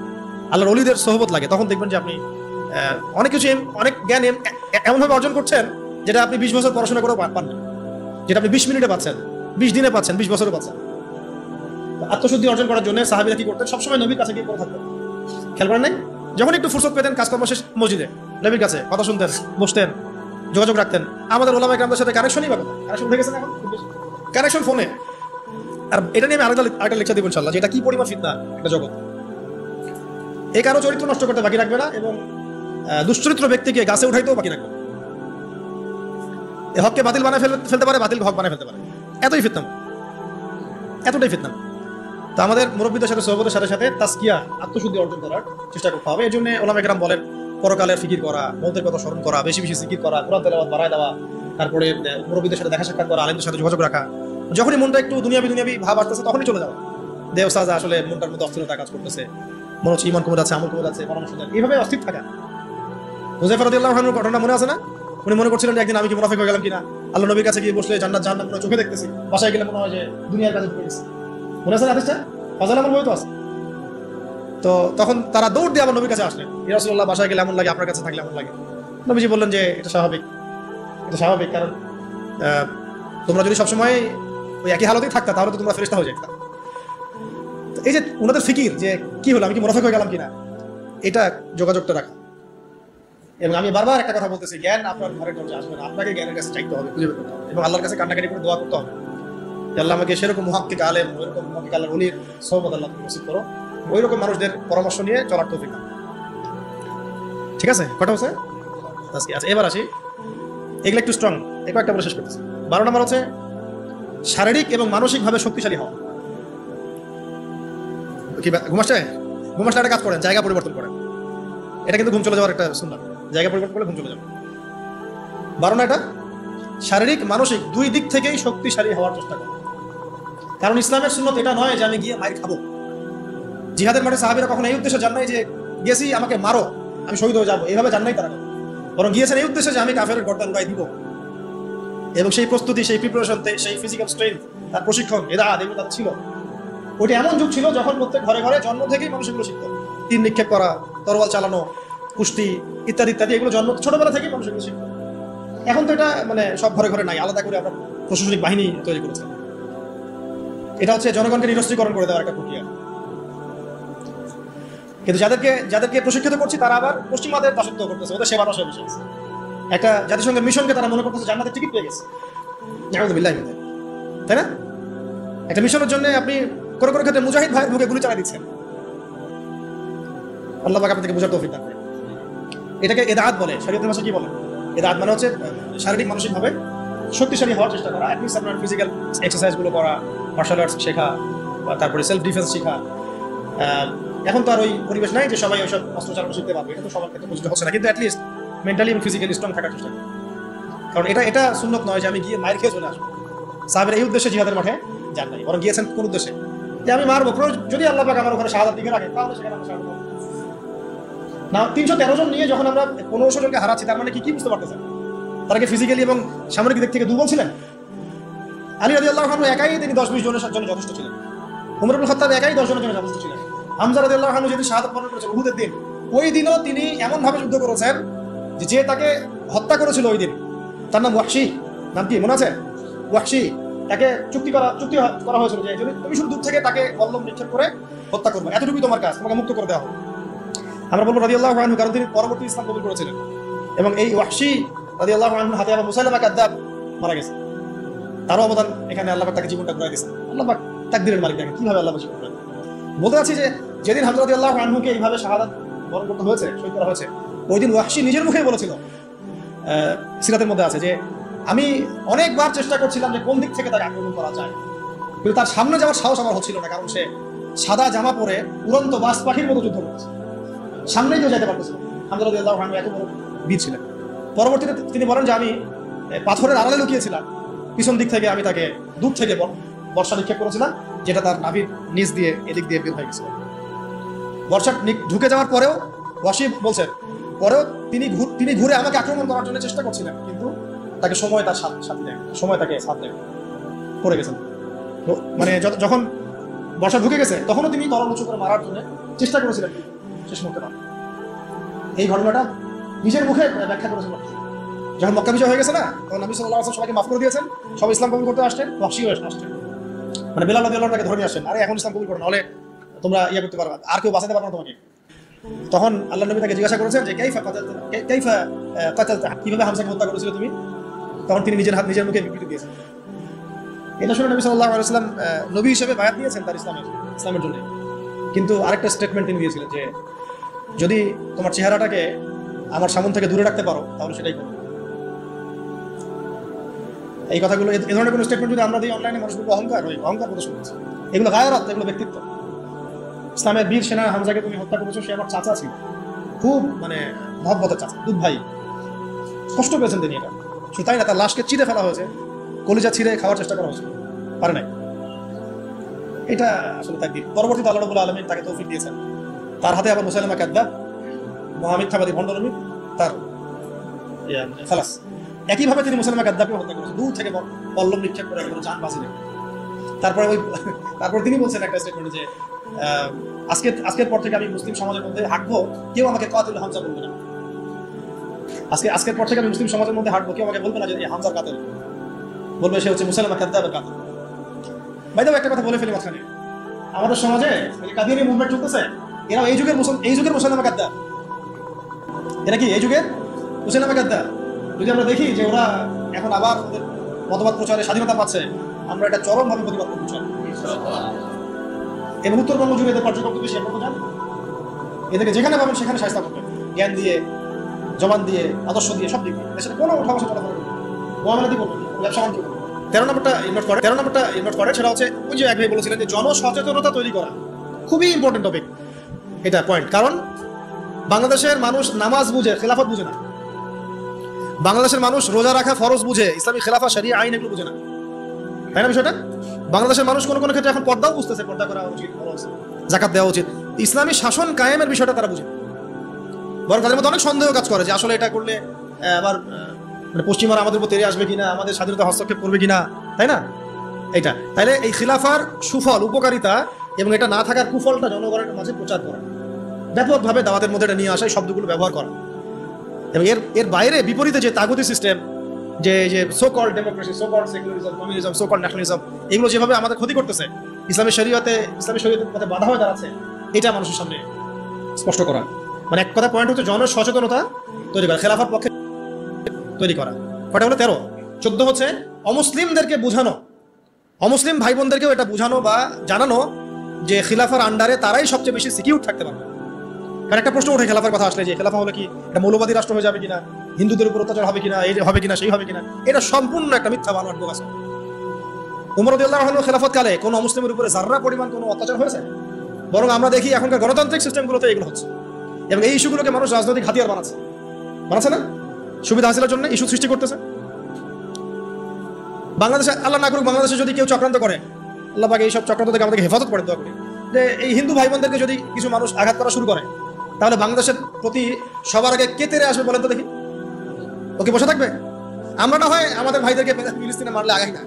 Speaker 1: আল্লাহর ওলিদের সোহবত লাগে। তখন দেখবেন যে আপনি অনেক কিছু, অনেক জ্ঞান এমনভাবে অর্জন করছেন যেটা আপনি 20 বছর পড়াশোনা করেও পান না, যেটা আপনি 20 মিনিটে পাচ্ছেন, 20 দিনে পাচ্ছেন, 20 বছরে পাচ্ছেন। আত্মশুদ্ধি অর্জন করার জন্য সাহাবীরা কি করতেন? সবসময় নবীর কাছে গিয়ে পড়ে থাকতেন। খেয়াল করেন নাই? যখন একটু ফুরসত পেতেন কাজকর্ম শেষ, মসজিদে নবীর কাছে কথা শুনতেন, বসতেন, যোগাযোগ রাখতেন। আমাদের ওলামা ইকরামদের সাথে কানেকশনই বা কথা, কানেকশন উঠে গেছে না এখন, কানেকশন ফোনে। আর এটা নিয়ে আমি আরেকটা লেকচার দিব ইনশাআল্লাহ, যে এটা কি পরিমাণ ফিতনা একটা জগৎ। এই কারো চরিত্র নষ্ট করতে বাকি রাখবে না, এবং দুশ্চরিত্র ব্যক্তিকে গাছে উঠাইতেও বাকি রাখবে। হককে বাতিল বানায় ফেলতে পারে, বাতিল হক বানায় ফেলতে পারে। এতটাই ফিতনা। তো আমাদের মুরব্বীদের সাথে সোহবতের সাথে সাথে তাসকিয়া, আত্মশুদ্ধি অর্জন করার চেষ্টা করতে হবে। এই জন্য ওলামা ইকরাম বলেন পরকালের ফিকির করা, মৌতের কথা স্মরণ করা, বেশি বেশি জিকির করা, কুরআন তেলাওয়াত বাড়ায় দেওয়া, তারপরে মুরব্বীদের সাথে দেখা সাক্ষাৎ করা, আলেমদের সাথে যোগাযোগ রাখা। যখনই মনটা একটু দুনিয়াবি ভাব আসতেছে তখনই চলে যাওয়া। দেহ সাজা আসলে মনটার মধ্যে অস্থিরতা কাজ করতেছে, মনে হচ্ছে ইমান কমে যাচ্ছে, আমল কমে যাচ্ছে, পরামর্শ দেন, এইভাবে অস্থির থাকা। হুযায়ফা রাদিয়াল্লাহু আনহুর ঘটনা মনে আছে না? উনি মনে করছিলেন যে একদিন আমি কি মুনাফিক হয়ে গেলাম কিনা, আল্লাহ নবীর কাছে গিয়ে বসলে জান্নাত জাহান্নাম পুরো চোখে দেখতেছি, বাসায় গেলে মনে হয় যে দুনিয়ার কাছে ঢুকে গেছি। মনে আছে না হাদিসটা? ফাজাল আমার বই তো আছে। তো তখন তারা দৌড় দিয়ে আমার নবীর কাছে আসলেন, ইয়া রাসূলুল্লাহ বাসায় গেলে এমন লাগে, আপনার কাছে থাকলে এমন লাগে। নবীজি বললেন যে এটা স্বাভাবিক, কারণ তোমরা যদি সবসময় ওই একই হালতেই থাকতা তাহলে তো তোমরা ফেরেশতা হয়ে যেতা। এই যে ওনাদের ফিকির যে কি হলো, আমি কি মুনাফিক হয়ে গেলাম কিনা, এটা যোগাযোগটা রাখা। এবং আমি বারবার একটা কথা বলতেছি, জ্ঞান আপনার ঘরের দরজা আসবে না, আপনাকে জ্ঞানের কাছে চাইতে হবে, খুঁজে বের করতে হবে, এবং আল্লাহর কাছে কান্নাকাটি করে দোয়া করতে হবে যে আল্লাহ আমাকে সেরকম মুহাক্কিক আলেম, ওইরকম মুহাক্কিক আল্লাহর ওলির সোহবত আল্লাহ তুমি নসিব করো, ওইরকম মানুষদের পরামর্শ নিয়ে চলার তৌফিক দাও। ঠিক আছে, কটা হচ্ছে আজকে? আচ্ছা, এবার আসি, এগুলো একটু স্ট্রং, একটা বলে শেষ করতেছি। 12 নম্বর হচ্ছে শারীরিক এবং মানসিকভাবে শক্তিশালী হওয়া। কি ঘুমাসটা একটা কাজ করেন, জায়গা পরিবর্তন করেন। এটা কিন্তু ঘুম চলে যাওয়ার একটা সুন্নাত, জায়গা পরিবর্তন করলে ঘুম চলে যাবে। 12 না, এটা শারীরিক মানসিক দুই দিক থেকেই শক্তিশালী হওয়ার চেষ্টা করো। কারণ ইসলামের সুন্নত এটা নয় যে আমি গিয়ে মাইর খাবো। জিহাদের মাঠে সাহাবীরা কখনো এই উদ্দেশ্যে যান নাই যে গেছি আমাকে মারো আমি শহীদ হয়ে যাবো, এইভাবে যান নাই তারা, বরং গিয়েছেন এই উদ্দেশ্যে যে আমি কাফেরের গর্দান উড়াই দিব। এবং সেই প্রস্তুতি, সেই প্রিপারেশন, সেই ফিজিক্যাল স্ট্রেংথ, তার প্রশিক্ষণ, এগুলো তার ছিল। ওইটা এমন যুগ ছিল যখন প্রত্যেক ঘরে ঘরে জন্ম থেকেই মানুষ এগুলো শিখত। তীর নিক্ষেপ করা, তরোয়াল চালানো, কুস্তি ইত্যাদি ইত্যাদি, এগুলো জন্ম ছোটবেলা থেকেই মানুষ এগুলো শিখত। এখন তো এটা মানে সব ঘরে ঘরে নাই, আলাদা করে আমরা প্রশাসনিক বাহিনী তৈরি করেছে। এটা হচ্ছে জনগণকে নিরস্ত্রীকরণ করে দেওয়ার একটা প্রক্রিয়া। কিন্তু যাদেরকে প্রশিক্ষিত করছি তারা আবার পশ্চিমাদের দাসত্ব করতেছে, ওদের সেবা রসে বসে আছে। একটা জাতিসংঘের মিশনকে তারা মনে করতেছে জান্নাতের টিকিট পেয়ে গেছে, তাই না? একটা মিশনের জন্য আপনি করে ক্ষেত্রে মুজাহিদ ভাইয়ের বুকে গুলি চালাই দিচ্ছেন। আল্লাহ পাক আপনাদেরকে বোঝার তৌফিক দান করেন। এটাকে ইদাআত বলে, শরীয়তের ভাষায় কি বলে? ইদাআত মানে হচ্ছে শারীরিক মানসিকভাবে শক্তিশালী হওয়ার চেষ্টা করা, অ্যাটলিস্ট আপনার ফিজিক্যাল এক্সারসাইজগুলো করা, মার্শাল আর্টস শেখা, বা তারপরে সেলফ ডিফেন্স শেখা। এখন তো আর ওই পরিবেশ নাই যে সবাই ওইসব অস্ত্র চালানো শিখতে পারবে, এটা তো সবার ক্ষেত্রে প্রযোজ্য হচ্ছে না, কিন্তু অ্যাটলিস্ট মেন্টালি এবং ফিজিক্যালি স্ট্রং থাকার চেষ্টা করি। কারণ এটা সুন্নত নয় যে আমি গিয়ে মায়ের খেয়ে চলে আসবো। সাহাবীরা এই উদ্দেশ্যে জিহাদের মাঠে যান নাই, বরং গিয়েছেন কোন উদ্দেশ্যে? যে আমি মারবো, যদি আল্লাহ পাক আমার ওখানে শাহাদাত দিকে রাখে তাহলে সেখানে আমরা শাহাদাত না। 313 জন নিয়ে যখন আমরা 1500 জনকে হারাচ্ছি, তার মানে কি বুঝতে পারতেছেন? তারা কি ফিজিক্যালি এবং সামরিক দিক থেকে দুর্বল ছিলেন? আলী রাদিয়াল্লাহু আনহু একাই তিনি 10-20 জনের জন্য যথেষ্ট ছিলেন। ওমর ইবনে খাত্তাব একাই 10 জনের জন্য যথেষ্ট ছিলেন। হামজা রাদিয়াল্লাহু আনহু যেদিন শাহাদাত বরণ করেছেন উহুদের দিন, ওই দিনও তিনি এমন ভাবে যুদ্ধ করেছেন যে তাকে হত্যা করেছিল ওই দিন, তার নাম ওয়াহশী। নাম কি মনে আছে? ওয়াহশী। তাকে চুক্তি করা হয়েছিল যে যদি তুমি শুধু দূর থেকে তাকে বল্লম নিক্ষেপ করে হত্যা করবে, এতটুকুই তোমার কাজ, তোমাকে মুক্ত করে দেওয়া হবে। আমরা বলবো রাদিয়াল্লাহু আনহু, কারণ তিনি পরবর্তী ইসলাম কবুল করেছিলেন। এবং এই ওয়াহশী রাদিয়াল্লাহু আনহুর হাতে আবার মুসাইলামা কাযযাব মারা গেছে। তারও অবদান এখানে, আল্লাহ পাক তাকে জীবনটা ঘুরাই দিয়েছেন। আল্লাহ পাক তাকদীরের মালিক, দেখেন কিভাবে আল্লাহ জীবন ঘুরায়। বলতে চাচ্ছি যে যেদিন হামজা রাদিয়াল্লাহু আনহুকে এইভাবে শাহাদাত বরণ করতে হয়েছে, শহীদ করা হয়েছে, ওই দিন ওয়াহশী নিজের মুখেই বলেছিল, সিরাতের মধ্যে আছে যে আমি অনেকবার চেষ্টা করছিলাম যে কোন দিক থেকে তাকে আক্রমণ করা যায়, কিন্তু তার সামনে যাওয়ার সাহস আমার হচ্ছিল না, কারণ সে সাদা জামা পরে উড়ন্ত বাজ পাখির মতো যুদ্ধ করতেছে, সামনেই কেউ যেতে পারতেছিল। হামজা রাদিয়াল্লাহু আনহু এত বড় বীর ছিলেন। পরবর্তীতে তিনি বলেন যে আমি পাথরের আড়ালে লুকিয়েছিলাম, পিছন দিক থেকে আমি তাকে দূর থেকে বর্ষা নিক্ষেপ করেছিলাম, যেটা তার নাভির নিচ দিয়ে এদিক দিয়ে বের হয়ে গেছিল। বর্ষা ঢুকে যাওয়ার পরেও ওয়াসি বলছেন, পরেও তিনি ঘুরে আমাকে আক্রমণ করার জন্য চেষ্টা করছিলেন, কিন্তু তাকে সময় তার সাথে দেয়, সময় তাকে সাথ দেয়, পড়ে গেছেন। মানে যখন বর্ষা ঢুকে গেছে তখনও তিনি তরল উঁচু করে মারার জন্য চেষ্টা করেছিলেন, শেষ মুহূর্তে পারেন। এই ঘটনাটা নিজের মুখে ব্যাখ্যা করেছেন। যখন মক্কা বিজয় হয়ে গেছে না, তখন নবী সাল্লাল্লাহু আলাইহি ওয়াসাল্লাম সবাইকে মাফ করে দিয়েছেন, সব ইসলাম কবুল করতে আসছেন, ওয়াহশীও আসছেন, মানে বেলাল রাদিয়াল্লাহু আনহু তাকে ধরে নিয়ে আসেন, আরে এখন ইসলাম কবুল করো, নাহলে তোমরা করতে পারবে, আর কেউ বাঁচাতে পারবে না তোমাকে। তখন আল্লাহ নবী তাকে জিজ্ঞাসা করেছেন যে কাইফা কাতালতা, কিভাবে হামজাকে হত্যা করেছিল তুমি? তখন তিনি নিজের মুখে বিবৃতি দিয়েছেন। এটা শুনে নবী সাল্লাল্লাহু আলাইহি ওয়াসাল্লাম নবী হিসেবে বায়াত দিয়েছেন তার ইসলামের জন্য। কিন্তু আরেকটা স্টেটমেন্ট তিনি দিয়েছিলেন যে যদি তোমার চেহারাটাকে আমার সামনে থেকে দূরে রাখতে পারো তাহলে সেটাই করো। এই কথাগুলো, এই ধরনের কোনো স্টেটমেন্ট যদি আমরা দিই অনলাইনে, মানুষগুলো অহংকার প্রদর্শন করছে। এগুলো গায়রাত, এগুলো ব্যক্তিত্ব। ইসলামের বীর সেনা হামজাকে তুমি হত্যা করেছো, সে আমার চাচা ছিল, খুব মানে মহব্বতের চাচা, দুধ ভাই, কষ্ট পেয়েছেন তিনি। এটা শুধু তাই না, তার লাশকে চিড়ে ফেলা হয়েছে, কলিজা ছিঁড়ে খাওয়ার চেষ্টা করা হয়েছে, পারে নাই। এটা আসলে তার দিন। পরবর্তীতে আল্লাহ রাব্বুল আলামিন তাকে তৌফিক দিয়েছেন, তার হাতে আবার মুসাইলামা কাযযাব, মহামিথ্যাবাদী ভণ্ডনবী, তার খালাস। একইভাবে তিনি মুসাইলামা কাযযাবকে হত্যা করেছেন, দূর থেকে পল্লব নিক্ষেপ করে একদম জান বাজি নেই। তারপর তিনি বলছেন একটা স্টেটমেন্টে যে আজকের পর থেকে আমি মুসলিম সমাজের মধ্যে হাঁটবো, কেউ আমাকে কাতিল হামজা বলবে না। আজকের পর থেকে আমি মুসলিম সমাজের মধ্যে হাঁটবো, কেউ আমাকে বলবে না যে এই হামজার কাতিল, বলবে সে হচ্ছে মুসাইলামা কাযযাবের কাতিল। ভাই একটা কথা বলে ফেলি মাঝখানে, আমাদের সমাজে কাদিয়ানী মুভমেন্ট চলতেছে, এরা এই যুগের মুসাইলামা কাযযাব। এরা কি এই যুগের মুসাইলামা কাযযাব? যদি আমরা দেখি যে ওরা এখন আবার ওদের মতবাদ প্রচারে স্বাধীনতা পাচ্ছে, আমরা এটা চরমভাবে প্রতিবাদ করতে চাই। এবং উত্তরবঙ্গ জুড়ে এদের কার্যক্রম বেশি, আপনারা জানেন। এদেরকে যেখানে পাবেন সেখানে শায়েস্তা করবেন, জ্ঞান দিয়ে, জবান দিয়ে, আদর্শ দিয়ে, সব দিক দিয়ে। দেশের কোনো উঠা বসা চলাফেরা করবেন, মহামেলাদি করবেন, ব্যবসা বাণিজ্য করবেন। 13 নম্বরটা ইনভার্ট করে, সেটা হচ্ছে ওই যে এক ভাই বলেছিলেন যে জনসচেতনতা তৈরি করা খুবই ইম্পর্টেন্ট টপিক। এটা পয়েন্ট, কারণ বাংলাদেশের মানুষ নামাজ বুঝে, খেলাফত বুঝে না। বাংলাদেশের মানুষ রোজা রাখা ফরজ বুঝে, ইসলামী খেলাফা শরিয়া আইন এগুলো বুঝে না, তাই না বিষয়টা? বাংলাদেশের মানুষ কোনো ক্ষেত্রে এখন পর্দাও বুঝতেছে, পর্দা করা উচিত, যাকাত দেওয়া উচিত, ইসলামী শাসন কায়েমের বিষয়টা তারা বুঝে। বরং তাদের মধ্যে অনেক সন্দেহ কাজ করে যে আসলে এটা করলে আবার মানে পশ্চিমারা আমাদের উপর তেড়ে আসবে কিনা, আমাদের স্বাধীনতা হস্তক্ষেপ করবে কিনা, তাই না? এইটা তাইলে এই খিলাফার সুফল, উপকারিতা এবং এটা না থাকার কুফলটা জনগণের মাঝে প্রচার করা, ব্যাপকভাবে দাওয়াতের মধ্যে এটা নিয়ে আসা, এই শব্দগুলো ব্যবহার করা। এবং এর বাইরে বিপরীতে যে তাগুতি সিস্টেম, যে so called democracy, so called secularism, communism, so called nationalism, এগুলো যেভাবে আমাদের ক্ষতি করতেছে, ইসলামী শরীয়তের পথে বাধা হয়ে দাঁড়াচ্ছে, এটা মানুষের সামনে স্পষ্ট করা। মানে এক কথা পয়েন্ট হচ্ছে জনসচেতনতা তৈরি করা, খেলাফার পক্ষে তৈরি করা। কটা হলো? 13। 14 হচ্ছে অমুসলিমদেরকে বোঝানো, অমুসলিম ভাই বোনদেরকেও এটা বোঝানো বা জানানো যে খিলাফার আন্ডারে তারাই সবচেয়ে বেশি সিকিউর থাকতে পারবে। কারণ একটা প্রশ্ন ওঠে খেলাফার কথা আসলে, যে খেলাফা হলে কি এটা মৌলবাদী রাষ্ট্র হয়ে যাবে কিনা, হিন্দুদের উপর অত্যাচার হবে কিনা, এই হবে কিনা, সেই হবে কিনা। এটা সম্পূর্ণ একটা মিথ্যা বানোয়াট বোগাস। উমর রাদিয়াল্লাহু আনহু খেলাফত কালে কোনো মুসলিমের উপরে যাররা পরিমাণ কোনো অত্যাচার হয়েছে? বরং আমরা দেখি এখনকার গণতান্ত্রিক সিস্টেমগুলোতে এগুলো হচ্ছে, এবং এই ইস্যুগুলোকে মানুষ রাজনৈতিক হাতিয়ার বানাচ্ছে না, সুবিধা হাসিলের জন্য ইস্যু সৃষ্টি করতেছে। বাংলাদেশে আল্লাহ না করুক, বাংলাদেশে যদি কেউ চক্রান্ত করে, আল্লাহ পাক এইসব চক্রান্ত থেকে আমাদেরকে হেফাজত করে, দোয়া করি যে এই হিন্দু ভাই বোনদেরকে যদি কিছু মানুষ আঘাত করা শুরু করে, তাহলে বাংলাদেশের প্রতি সবার আগে কে তেরে আসবে বলেন তো দেখি? ওকে বসে থাকবে? আমরা না হয় আমাদের ভাইদেরকে ফিলিস্তিনে মারলে আগাই না,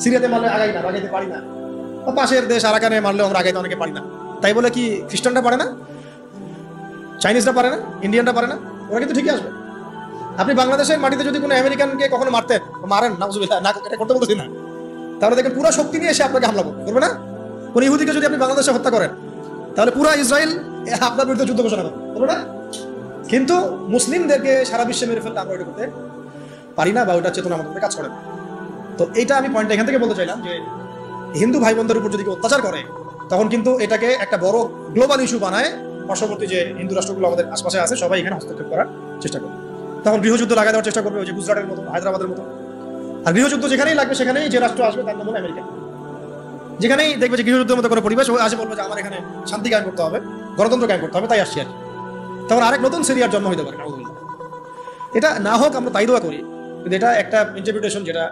Speaker 1: সিরিয়াতে মারলে আগাই না, আগাইতে পারি না, পাশের দেশ আরাকানে মারলেও আমরা আগাইতে অনেকে পারি না। তাই বলে কি খ্রিস্টানরা পারে না, চাইনিজরা পারে না, ইন্ডিয়ানরা পারে না? ওরা কিন্তু ঠিকই আসবে। আপনি বাংলাদেশের মাটিতে যদি কোনো আমেরিকানকে কখনো মারেন, নাউজুবিল্লাহ, না এটা করতে বলতেছি না, তাহলে দেখেন পুরো শক্তি নিয়ে এসে আপনাকে হামলা করবে না? কোন ইহুদিকে যদি আপনি বাংলাদেশে হত্যা করেন, তাহলে পুরো ইসরায়েল আপনার বিরুদ্ধে যুদ্ধ ঘোষণা করবে না? কিন্তু মুসলিমদেরকে সারা বিশ্বে মেরে ফেলতে আমরা ওইটা করতে পারি না, বা ওইটা চেতনা আমাদের কাজ করে না। তো এইটা আমি পয়েন্টটা এখান থেকে বলতে চাইলাম যে হিন্দু ভাই বোনদের উপর যদি কেউ অত্যাচার করে, তখন কিন্তু এটাকে একটা বড় গ্লোবাল ইস্যু বানায়, পার্শ্ববর্তী যে হিন্দু রাষ্ট্রগুলো আমাদের আশপাশে আছে সবাই এখানে হস্তক্ষেপ করার চেষ্টা করবে। তখন গৃহযুদ্ধ লাগাই দেওয়ার চেষ্টা করবে, ওই যে গুজরাটের মতো, হায়দ্রাবাদের মতো। আর গৃহযুদ্ধ যেখানেই লাগবে, সেখানেই যে রাষ্ট্র আসবে তার নাম হলো আমেরিকা। যেখানেই দেখবে যে গৃহযুদ্ধের মতো কোনো পরিবেশ, আসে বলবে যে আমার এখানে শান্তি কায়েম করতে হবে, গণতন্ত্র কায়েম করতে হবে, তাই আসছি আর। তখন আরেক নতুন সিরিয়ার জন্ম হইতে পারে। এটা না হোক আমরা তাই দোয়া করি, কিন্তু এটা একটা ইন্টারপ্রিটেশন যেটা